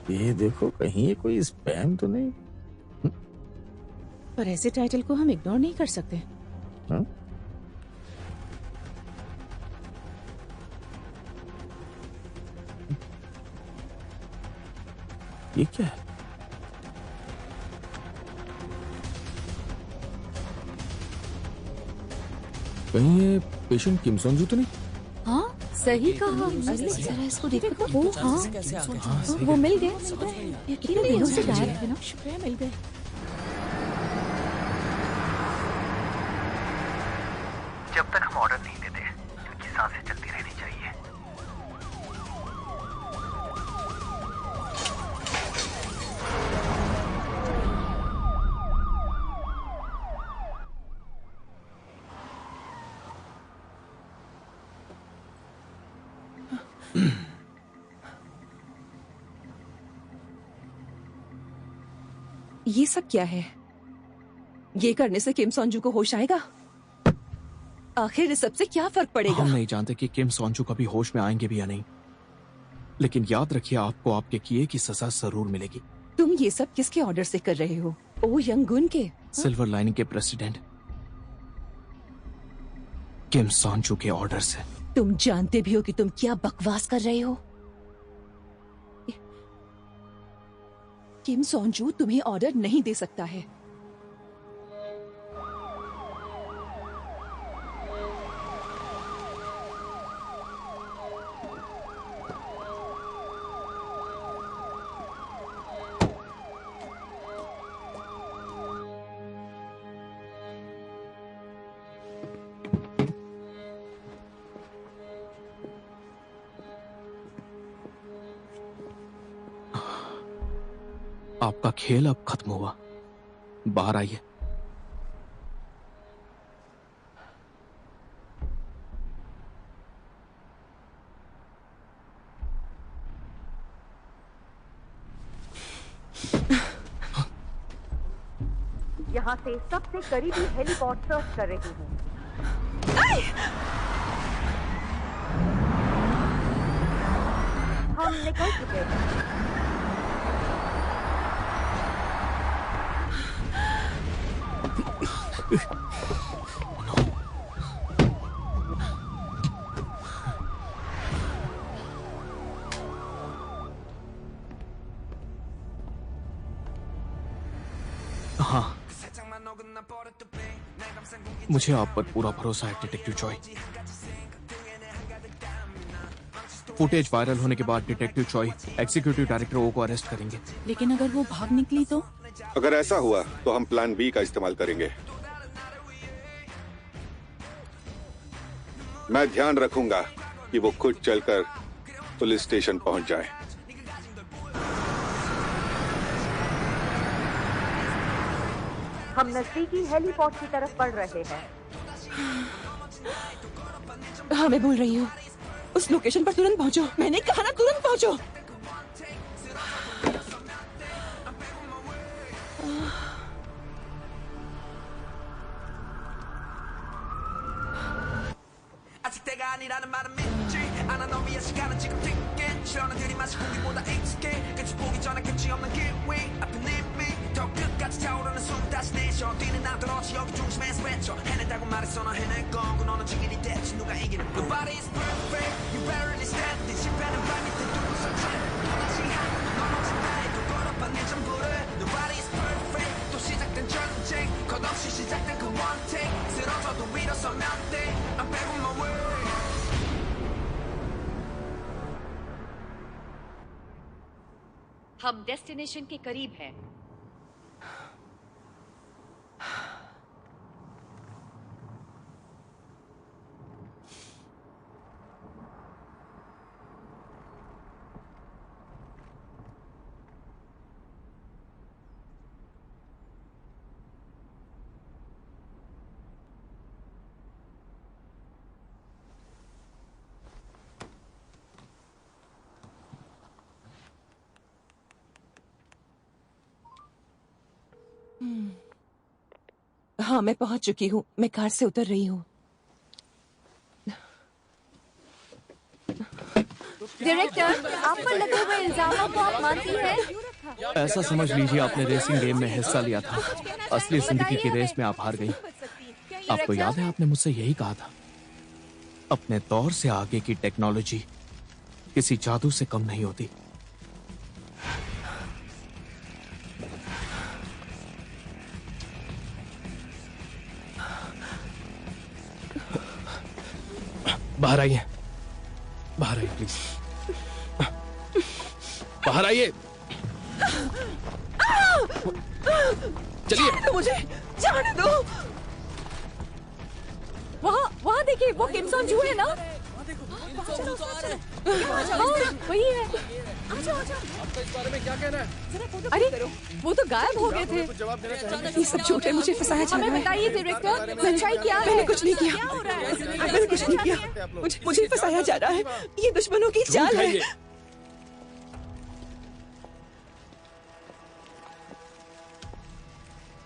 ये देखो, कहीं ये कोई स्पैम तो नहीं। पर ऐसे टाइटल को हम इग्नोर नहीं कर सकते। हाँ? ये क्या है? कहीं ये पेशेंट किम सोंजू तो नहीं? हाँ सही कहा। जरा इसको देखो तो। वो हाँ, वो मिल गए। यकीन नहीं हो सकता है ना। शुक्रिया, मिल गए। जब तक हम ऑर्डर नहीं देते, इनकी सांसें चलती रहनी चाहिए। ये सब क्या है? ये करने से किम सॉन्जू को होश आएगा? आखिर इस सबसे क्या फर्क पड़ेगा? हम नहीं जानते कि किम सॉन्जू कभी होश में आएंगे भी या नहीं, लेकिन याद रखिए आपको आपके किए की सजा जरूर मिलेगी। तुम ये सब किसके ऑर्डर से कर रहे हो? ओ यंग गुन के? सिल्वर लाइनिंग के प्रेसिडेंट किम सॉन्जू के ऑर्डर से। तुम जानते भी हो कि तुम क्या बकवास कर रहे हो? किम सॉन्जू तुम्हें ऑर्डर नहीं दे सकता है। आपका खेल अब खत्म हुआ, बाहर आइए। यहाँ से सबसे करीबी हेलीपॉड सर्च कर रही हूँ। हम निकल चुके हैं। हाँ, मुझे आप पर पूरा भरोसा है डिटेक्टिव चॉय। फुटेज वायरल होने के बाद डिटेक्टिव चॉय एग्जीक्यूटिव डायरेक्टर ओ को अरेस्ट करेंगे। लेकिन अगर वो भाग निकली तो? अगर ऐसा हुआ तो हम प्लान बी का इस्तेमाल करेंगे। मैं ध्यान रखूंगा कि वो खुद चलकर पुलिस स्टेशन पहुंच जाए। हम नजदीकी हेलीपॉड की तरफ बढ़ रहे हैं। हाँ, मैं बोल रही हूँ, उस लोकेशन पर तुरंत पहुंचो। मैंने कहा ना, तुरंत पहुंचो। हम डेस्टिनेशन के करीब हैं। हाँ, मैं पहुंच चुकी हूँ। मैं कार से उतर रही हूँ। डायरेक्टर, आप पर लगे हुए इल्जामों को आप मानती हैं? ऐसा समझ लीजिए आपने रेसिंग गेम में हिस्सा लिया था, असली जिंदगी की रेस में आप हार गई। आपको याद है आपने मुझसे यही कहा था, अपने दौर से आगे की टेक्नोलॉजी किसी जादू से कम नहीं होती। बाहर आइए, बाहर आइए प्लीज, बाहर आइए। चलिए, मुझे जाने दो। वहाँ देखिए, वो किम सॉन्जू है ना? वही है। आपका इस बारे में क्या कहना है? अरे, वो तो गायब हो गए थे। ये सब झूठ है, मुझे फंसाया जा रहा है। हमें बताइए डायरेक्टर, सच्चाई क्या है? मैंने कुछ नहीं किया। मैंने कुछ नहीं किया। मुझे फंसाया जा रहा है। ये दुश्मनों की चाल है।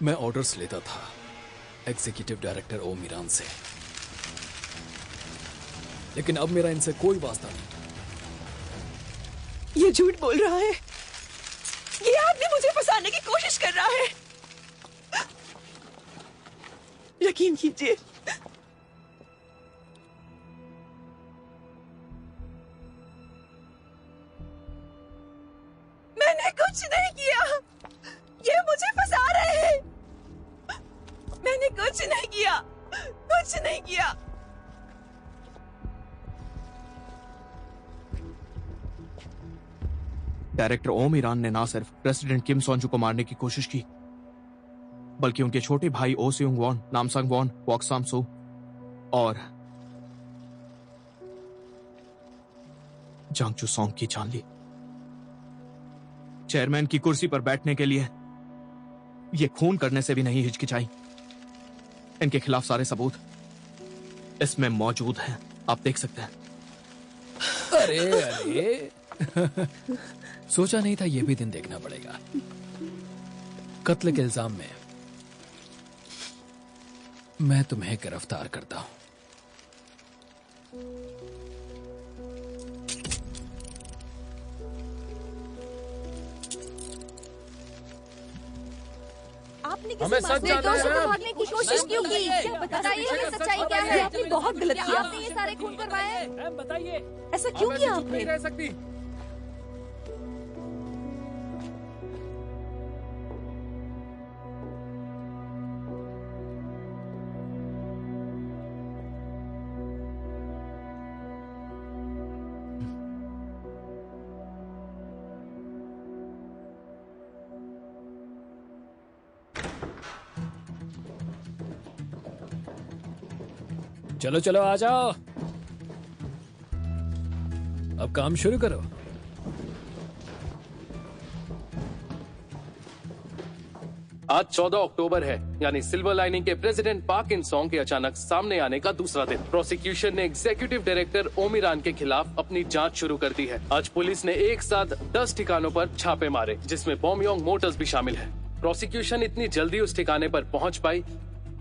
मैं ऑर्डर्स लेता था एग्जीक्यूटिव डायरेक्टर ओम ईरान से, लेकिन अब मेरा इनसे कोई वास्ता नहीं। ये झूठ बोल रहा है। ये आदमी मुझे फंसाने की कोशिश कर रहा है। यकीन कीजिए, मैंने कुछ नहीं किया। ये मुझे फंसा रहे हैं। मैंने कुछ नहीं किया, कुछ नहीं किया। डायरेक्टर ओम ईरान ने ना सिर्फ प्रेसिडेंट किम सॉन्जू को मारने की कोशिश की, बल्कि उनके छोटे भाई ओ सेयोंग वॉन, नामसंग वॉन, वॉकसाम सो और जांगचू सॉन्ग की जान ली। चेयरमैन की कुर्सी पर बैठने के लिए ये खून करने से भी नहीं हिचकिचाई। इनके खिलाफ सारे सबूत इसमें मौजूद हैं, आप देख सकते हैं। अरे अरे सोचा नहीं था ये भी दिन देखना पड़ेगा। कत्ल के इल्जाम में मैं तुम्हें गिरफ्तार करता हूं। आपने हमें सच जानना है। भागने की कोशिश क्यों की? बताइए हमें सच्चाई क्या है? आपने बहुत गलत क्या किया। आपने ये सारे खून करवाए? बताइए, ऐसा क्यों किया आपने? नहीं रह सकती। चलो चलो आ जाओ, अब काम शुरू करो। आज 14 अक्टूबर है, यानी सिल्वर लाइनिंग के प्रेसिडेंट पार्क इन सॉन्ग के अचानक सामने आने का दूसरा दिन। प्रोसिक्यूशन ने एग्जीक्यूटिव डायरेक्टर ओम ईरान के खिलाफ अपनी जांच शुरू कर दी है। आज पुलिस ने एक साथ 10 ठिकानों पर छापे मारे, जिसमें बॉमयोंग मोटर्स भी शामिल है। प्रोसिक्यूशन इतनी जल्दी उस ठिकाने पर पहुंच पाई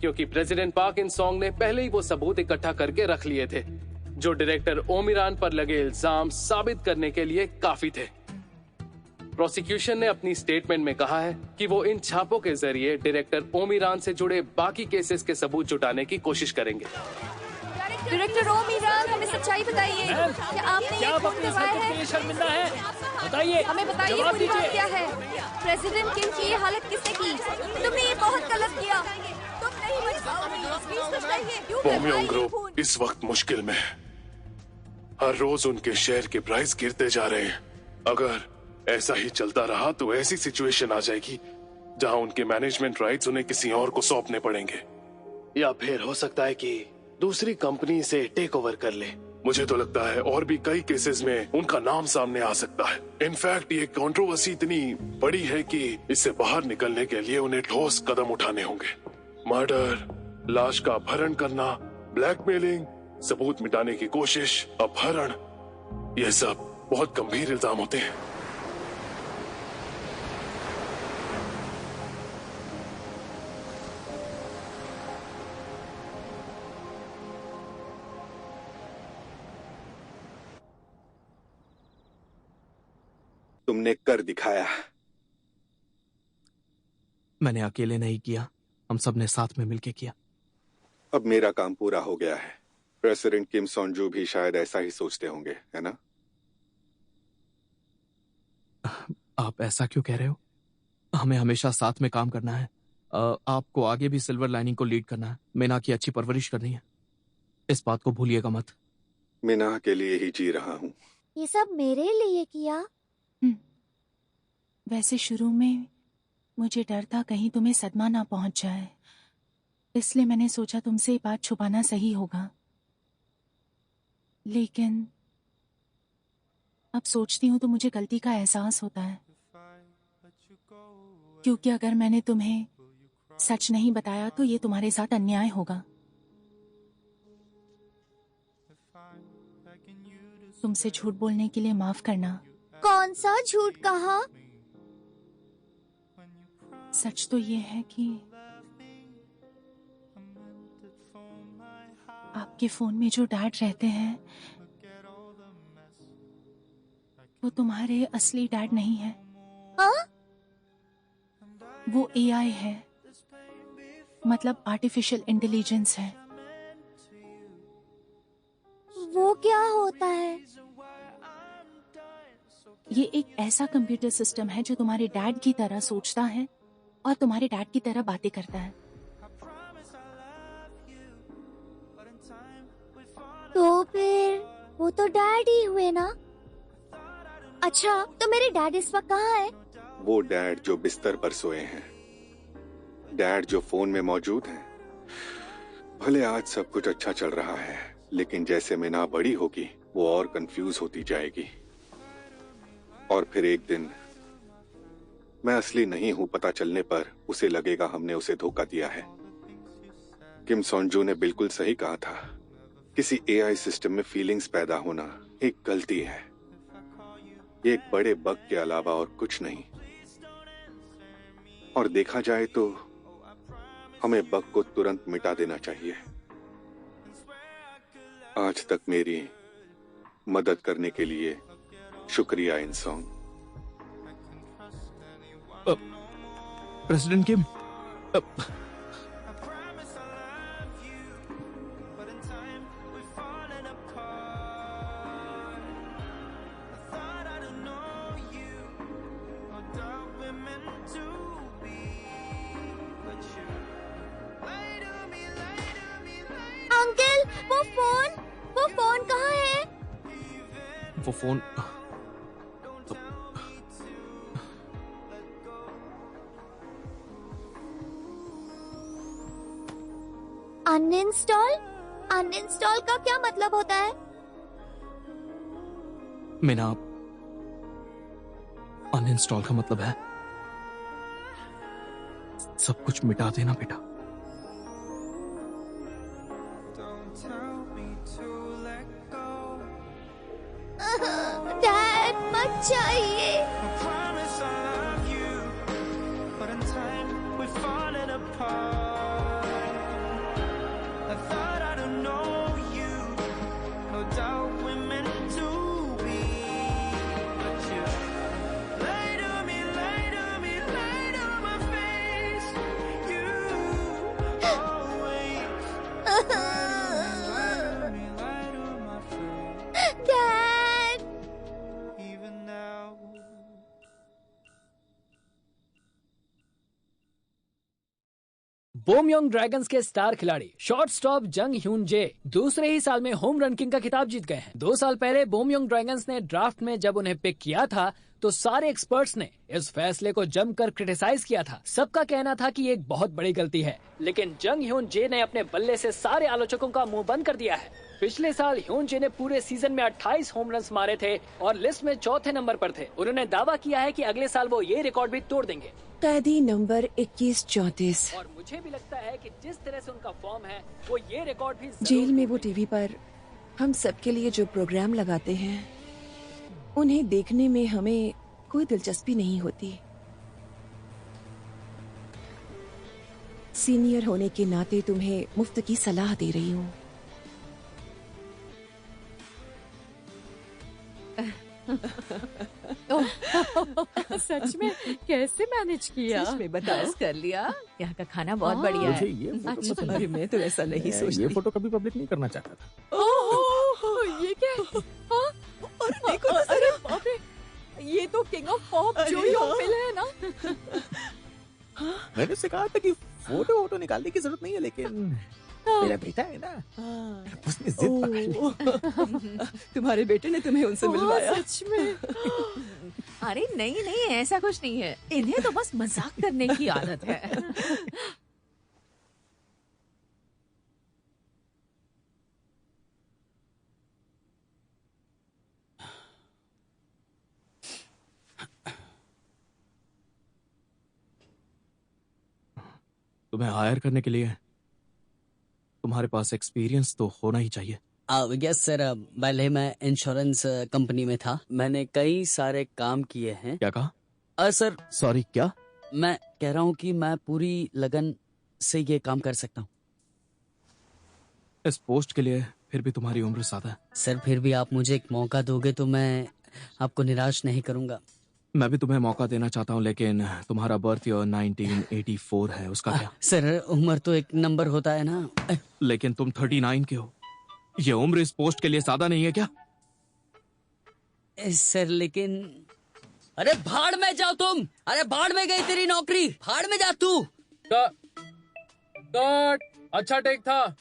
क्योंकि प्रेसिडेंट पार्क इन सॉन्ग ने पहले ही वो सबूत इकट्ठा करके रख लिए थे, जो डायरेक्टर ओम ईरान पर लगे इल्जाम साबित करने के लिए काफी थे। प्रोसिक्यूशन ने अपनी स्टेटमेंट में कहा है कि वो इन छापों के जरिए डायरेक्टर ओम ईरान से जुड़े बाकी केसेस के सबूत जुटाने की कोशिश करेंगे। डायरेक्टर ओम ईरान, हमें सच्चाई बताइए। क्या आपने ये खून करवाया है? शर्मिंदा है, बताइए, हमें बताइए जवाब पूरी बात दीजिए। क्या है? प्रेसिडेंट किम की ये हालत किसने की? तुमने ये बहुत गलत किया। तुम नहीं बच पाओगे। प्लीज बताइए, क्यों करवाया बॉमयोंग ये ग्रुप खून? इस वक्त मुश्किल में है। हर रोज उनके शेयर के प्राइस गिरते जा रहे हैं। अगर ऐसा ही चलता रहा तो ऐसी सिचुएशन आ जाएगी जहां उनके मैनेजमेंट राइट्स उन्हें किसी और को सौंपने पड़ेंगे, या फिर हो सकता है कि दूसरी कंपनी से टेक ओवर कर ले। मुझे तो लगता है और भी कई केसेस में उनका नाम सामने आ सकता है। इनफैक्ट ये कंट्रोवर्सी इतनी बड़ी है कि इससे बाहर निकलने के लिए उन्हें ठोस कदम उठाने होंगे। मर्डर, लाश का अपहरण करना, ब्लैकमेलिंग, सबूत मिटाने की कोशिश, अपहरण, ये सब बहुत गंभीर इल्जाम होते हैं। तुमने कर दिखाया। मैंने अकेले नहीं किया, हम सब ने साथ में मिलकर किया। अब मेरा काम पूरा हो गया है। प्रेसिडेंट किम सॉन्जू भी शायद ऐसा ही सोचते होंगे, है ना? आप ऐसा क्यों कह रहे हो? हमें हमेशा साथ में काम करना है। आपको आगे भी सिल्वर लाइनिंग को लीड करना है, मीना की अच्छी परवरिश करनी है। इस बात को भूलिएगा मत। मीना के लिए ही जी रहा हूँ। ये सब मेरे लिए किया? वैसे शुरू में मुझे डर था कहीं तुम्हें सदमा ना पहुंच जाए, इसलिए मैंने सोचा तुमसे ये बात छुपाना सही होगा। लेकिन अब सोचती हूँ तो मुझे गलती का एहसास होता है, क्योंकि अगर मैंने तुम्हें सच नहीं बताया तो ये तुम्हारे साथ अन्याय होगा। तुमसे झूठ बोलने के लिए माफ करना। कौन सा झूठ कहा? सच तो ये है कि आपके फोन में जो डैड रहते हैं वो तुम्हारे असली डैड नहीं है। हाँ? वो एआई है, मतलब आर्टिफिशियल इंटेलिजेंस है। वो क्या होता है? ये एक ऐसा कंप्यूटर सिस्टम है जो तुम्हारे डैड की तरह सोचता है और तुम्हारे डैड की तरह बातें करता है। तो फिर वो तो डैड ही हुए ना? अच्छा, तो मेरे डैड इस वक्त कहाँ है? वो डैड जो बिस्तर पर सोए हैं, डैड जो फोन में मौजूद हैं। भले आज सब कुछ अच्छा चल रहा है, लेकिन जैसे मीना बड़ी होगी वो और कंफ्यूज होती जाएगी, और फिर एक दिन मैं असली नहीं हूं पता चलने पर उसे लगेगा हमने उसे धोखा दिया है। किम सोनजू ने बिल्कुल सही कहा था, किसी एआई सिस्टम में फीलिंग्स पैदा होना एक गलती है। ये एक बड़े बग के अलावा और कुछ नहीं, और देखा जाए तो हमें बग को तुरंत मिटा देना चाहिए। आज तक मेरी मदद करने के लिए शुक्रिया इंसॉन्ग। प्रेसिडेंट किम, अंकल, वो फोन कहाँ है? वो फोन अनइंस्टॉल? अनइंस्टॉल का क्या मतलब होता है? मीना, अनइंस्टॉल का मतलब है सब कुछ मिटा देना बेटा। डैड मत चाहिए। डैड, बोमयोंग ड्रैगन्स के स्टार खिलाड़ी शॉर्ट स्टॉप जंग ह्यून जे दूसरे ही साल में होम रन किंग का खिताब जीत गए हैं। 2 साल पहले बोमयोंग ड्रैगन्स ने ड्राफ्ट में जब उन्हें पिक किया था तो सारे एक्सपर्ट्स ने इस फैसले को जमकर क्रिटिसाइज किया था। सबका कहना था कि ये एक बहुत बड़ी गलती है, लेकिन जंग ह्यून जे ने अपने बल्ले से सारे आलोचकों का मुंह बंद कर दिया है। पिछले साल ह्यून जे ने पूरे सीजन में 28 होम रन मारे थे और लिस्ट में 4थे नंबर पर थे। उन्होंने दावा किया है कि अगले साल वो ये रिकॉर्ड भी तोड़ देंगे। कैदी नंबर 2134। और मुझे भी लगता है कि जिस तरह से उनका फॉर्म है वो ये रिकॉर्ड भी जेल में वो टीवी पर हम सबके लिए जो प्रोग्राम लगाते हैं उन्हें देखने में हमें कोई दिलचस्पी नहीं होती। सीनियर होने के नाते तुम्हें मुफ्त की सलाह दे रही हूँ। सच में कैसे मैनेज किया? सच में बताओ। बस कर लिया। यहाँ का खाना बहुत बढ़िया मुझे है। ये फोटो अच्छा। पसंद अरे मैं तो ऐसा नहीं सोचती। ये फोटो कभी पब्लिक नहीं करना चाहता था। ओह, ये क्या है? हाँ? और देखो तो अरे बाप रे, ये तो किंग ऑफ पॉप जो योंग है ना। मैंने उससे कहा था कि फोटो निकालने की जरूरत नहीं है, लेकिन मेरा बेटा है ना, उसने जिद पकड़ ली। तुम्हारे बेटे ने तुम्हें उनसे मिलवाया। सच में? अरे नहीं नहीं, ऐसा कुछ नहीं है। इन्हें तो बस मजाक करने की आदत है। तुम्हें हायर करने के लिए तुम्हारे पास एक्सपीरियंस तो होना ही चाहिए। यस सर, पहले मैं इंश्योरेंस कंपनी में था। मैंने कई सारे काम किए हैं। क्या कहा? सर सॉरी, क्या? मैं कह रहा हूँ कि मैं पूरी लगन से ये काम कर सकता हूँ। इस पोस्ट के लिए फिर भी तुम्हारी उम्र ज्यादा है। सर फिर भी आप मुझे एक मौका दोगे तो मैं आपको निराश नहीं करूंगा। मैं भी तुम्हें मौका देना चाहता हूँ, लेकिन तुम्हारा बर्थ ईयर 1984 है, उसका क्या? सर उम्र तो एक नंबर होता है ना। लेकिन तुम 39 के हो। ये उम्र इस पोस्ट के लिए ज्यादा नहीं है क्या? सर लेकिन अरे भाड़ में जाओ तुम। अरे भाड़ में गई तेरी नौकरी, भाड़ में जा तू। कट। अच्छा टेक था।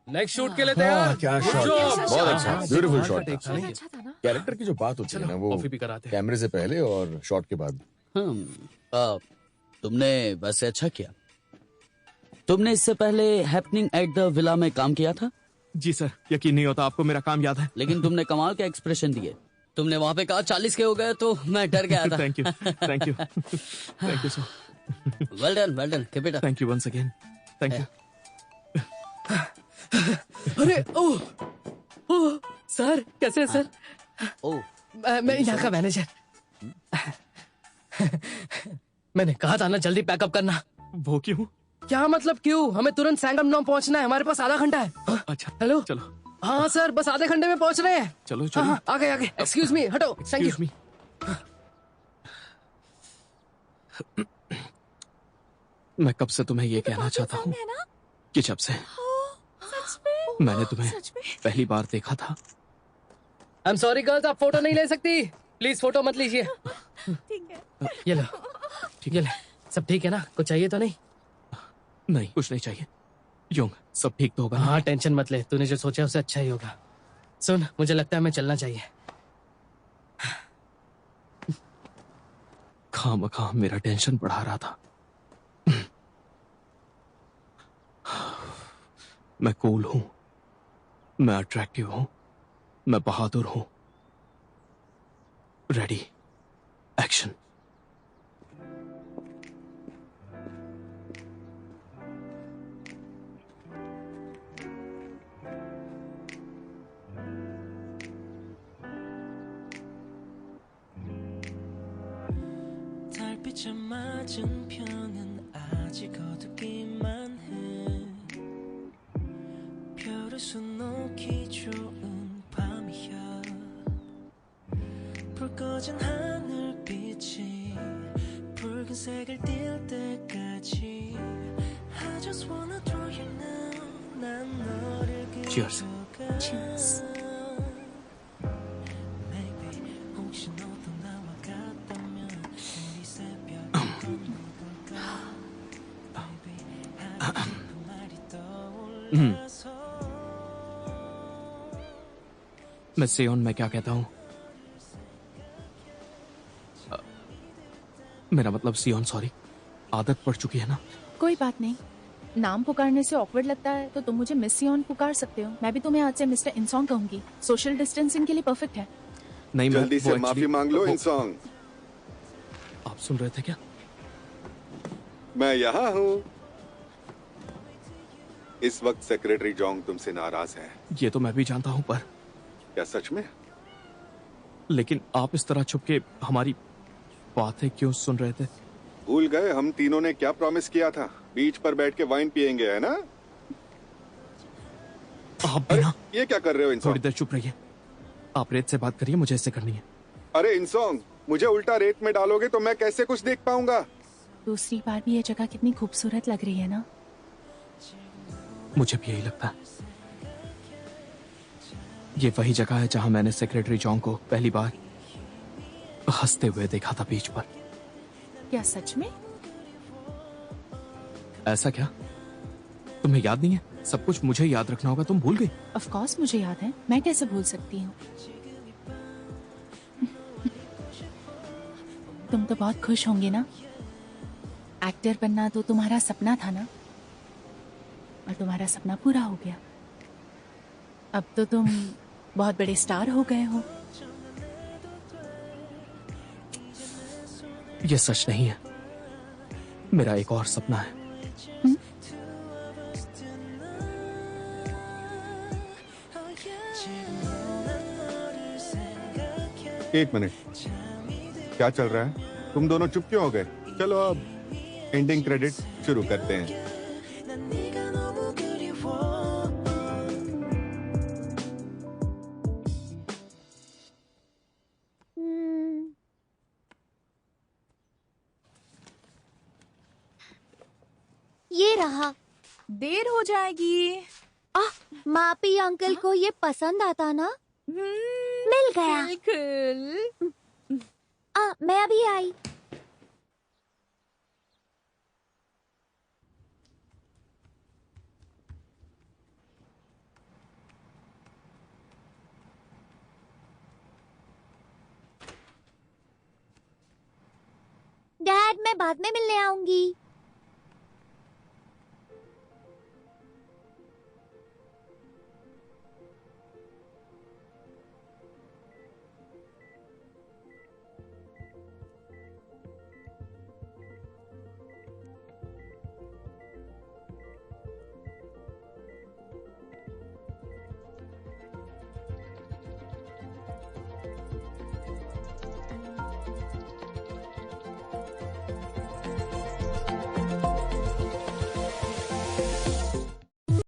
नेक्स्ट शूट के लिए तैयार। क्या शॉट, बहुत अच्छा, ब्यूटीफुल शॉट था। अच्छा था ना। कैरेक्टर की जो बात होती है ना, वो कॉफी भी कराते हैं। कैमरे से पहले और शॉट के बाद। तुमने वैसे अच्छा किया। तुमने इससे पहले हैपनिंग एट द विला में काम किया था? जी सर, यकीन नहीं होता, आपको मेरा काम याद है। लेकिन तुमने कमाल के एक्सप्रेशन दिए। तुमने वहां पे कहा 40 के हो गए तो मैं डर गया था। Thank you, thank you, thank you sir. Well done, keep it up. Thank you once again, thank you. अरे ओह सर, कैसे है सर? मैं यहाँ का मैनेजर। मैंने कहा था ना जल्दी पैकअप करना। वो क्यों? क्या मतलब क्यों? हमें तुरंत सैंगम पहुंचना है, हमारे पास आधा घंटा है। अच्छा हेलो, चलो। हाँ सर, बस आधे घंटे में पहुंच रहे हैं। चलो चलो। हाँ, आगे आगे। एक्सक्यूज मी, हटो। Thank you. मी। मैं कब से तुम्हें ये कहना चाहता हूँ कि जब से मैंने तुम्हें पहली बार देखा था। आई एम सॉरी गर्ल्स, आप फोटो नहीं ले सकती। प्लीज फोटो मत लीजिए। ठीक है। ये लो, ये ले। सब ठीक है ना? कुछ चाहिए तो नहीं? नहीं, कुछ नहीं चाहिए। योंग, सब ठीक तो होगा? हाँ, टेंशन मत ले, तूने जो सोचा उससे अच्छा ही होगा। सुन, मुझे लगता है हमें चलना चाहिए। खामखा मेरा टेंशन बढ़ा रहा था। मैं कूल हूं, मैं अट्रैक्टिव हूं, मैं बहादुर हूं। Ready, action. 달빛에 맞은편은 아직 어둡기만 해. 별을 수놓기 좋은 밤이야. 불 꺼진 하늘빛이 붉은색을 띌 때까지 I just wanna draw you now. 난 너를 Cheers. 그려가. Cheers. Maybe 혹시 너도 나와 같다면 우리 새벽 건너볼까? Baby 하고 싶은 말이 떠올라서. मैं सेयोन, मैं क्या कहता हूँ? मेरा मतलब सियोन, सॉरी, आदत पड़ चुकी है ना। कोई बात नहीं, नाम पुकारने से ऑकवर्ड लगता है तो तुम मुझे मिस सियोन पुकार सकते हो। मैं भी तुम्हें आज से मिस्टर इंसोंग कहूंगी। सोशल डिस्टेंसिंग के लिए परफेक्ट है। नहीं, जल्दी से माफी मांग लो इंसोंग। आप सुन रहे थे क्या? मैं यहाँ हूँ। इस वक्त सेक्रेटरी जोंग तुमसे नाराज है। ये तो मैं भी जानता हूँ, पर क्या सच में? लेकिन आप इस तरह छुप के हमारी बातें क्यों सुन रहे थे? भूल गए हम तीनों ने क्या प्रॉमिस किया था? बीच पर बैठ के वाइन पियेंगे, है ना? आप भी ना। ये क्या कर रहे हो इंसोंग? थोड़ी देर चुप रहिए। आप रेत से बात करिए, मुझे इससे करनी है। अरे इंसोंग, मुझे उल्टा रेत में डालोगे तो मैं कैसे कुछ देख पाऊंगा? दूसरी बार भी ये जगह कितनी खूबसूरत लग रही है ना। मुझे भी यही लगता है। ये वही जगह है जहां मैंने सेक्रेटरी जोंग को पहली बार हंसते हुए देखा था बीच पर। क्या सच में? ऐसा क्या? तुम्हें याद नहीं है? सब कुछ मुझे याद रखना होगा, तुम भूल गई? ऑफ कोर्स मुझे याद है, मैं कैसे भूल सकती हूँ। तुम तो बहुत खुश होंगे ना। एक्टर बनना तो तुम्हारा सपना था ना, और तुम्हारा सपना पूरा हो गया। अब तो तुम बहुत बड़े स्टार हो गए हो। ये सच नहीं है, मेरा एक और सपना है। एक मिनट, क्या चल रहा है? तुम दोनों चुप क्यों हो गए? चलो अब एंडिंग क्रेडिट शुरू करते हैं। ये रहा। देर हो जाएगी। मापी अंकल को ये पसंद आता ना? मिल गया। बिल्कुल। मैं अभी आई। डैड, मैं बाद में मिलने आऊंगी।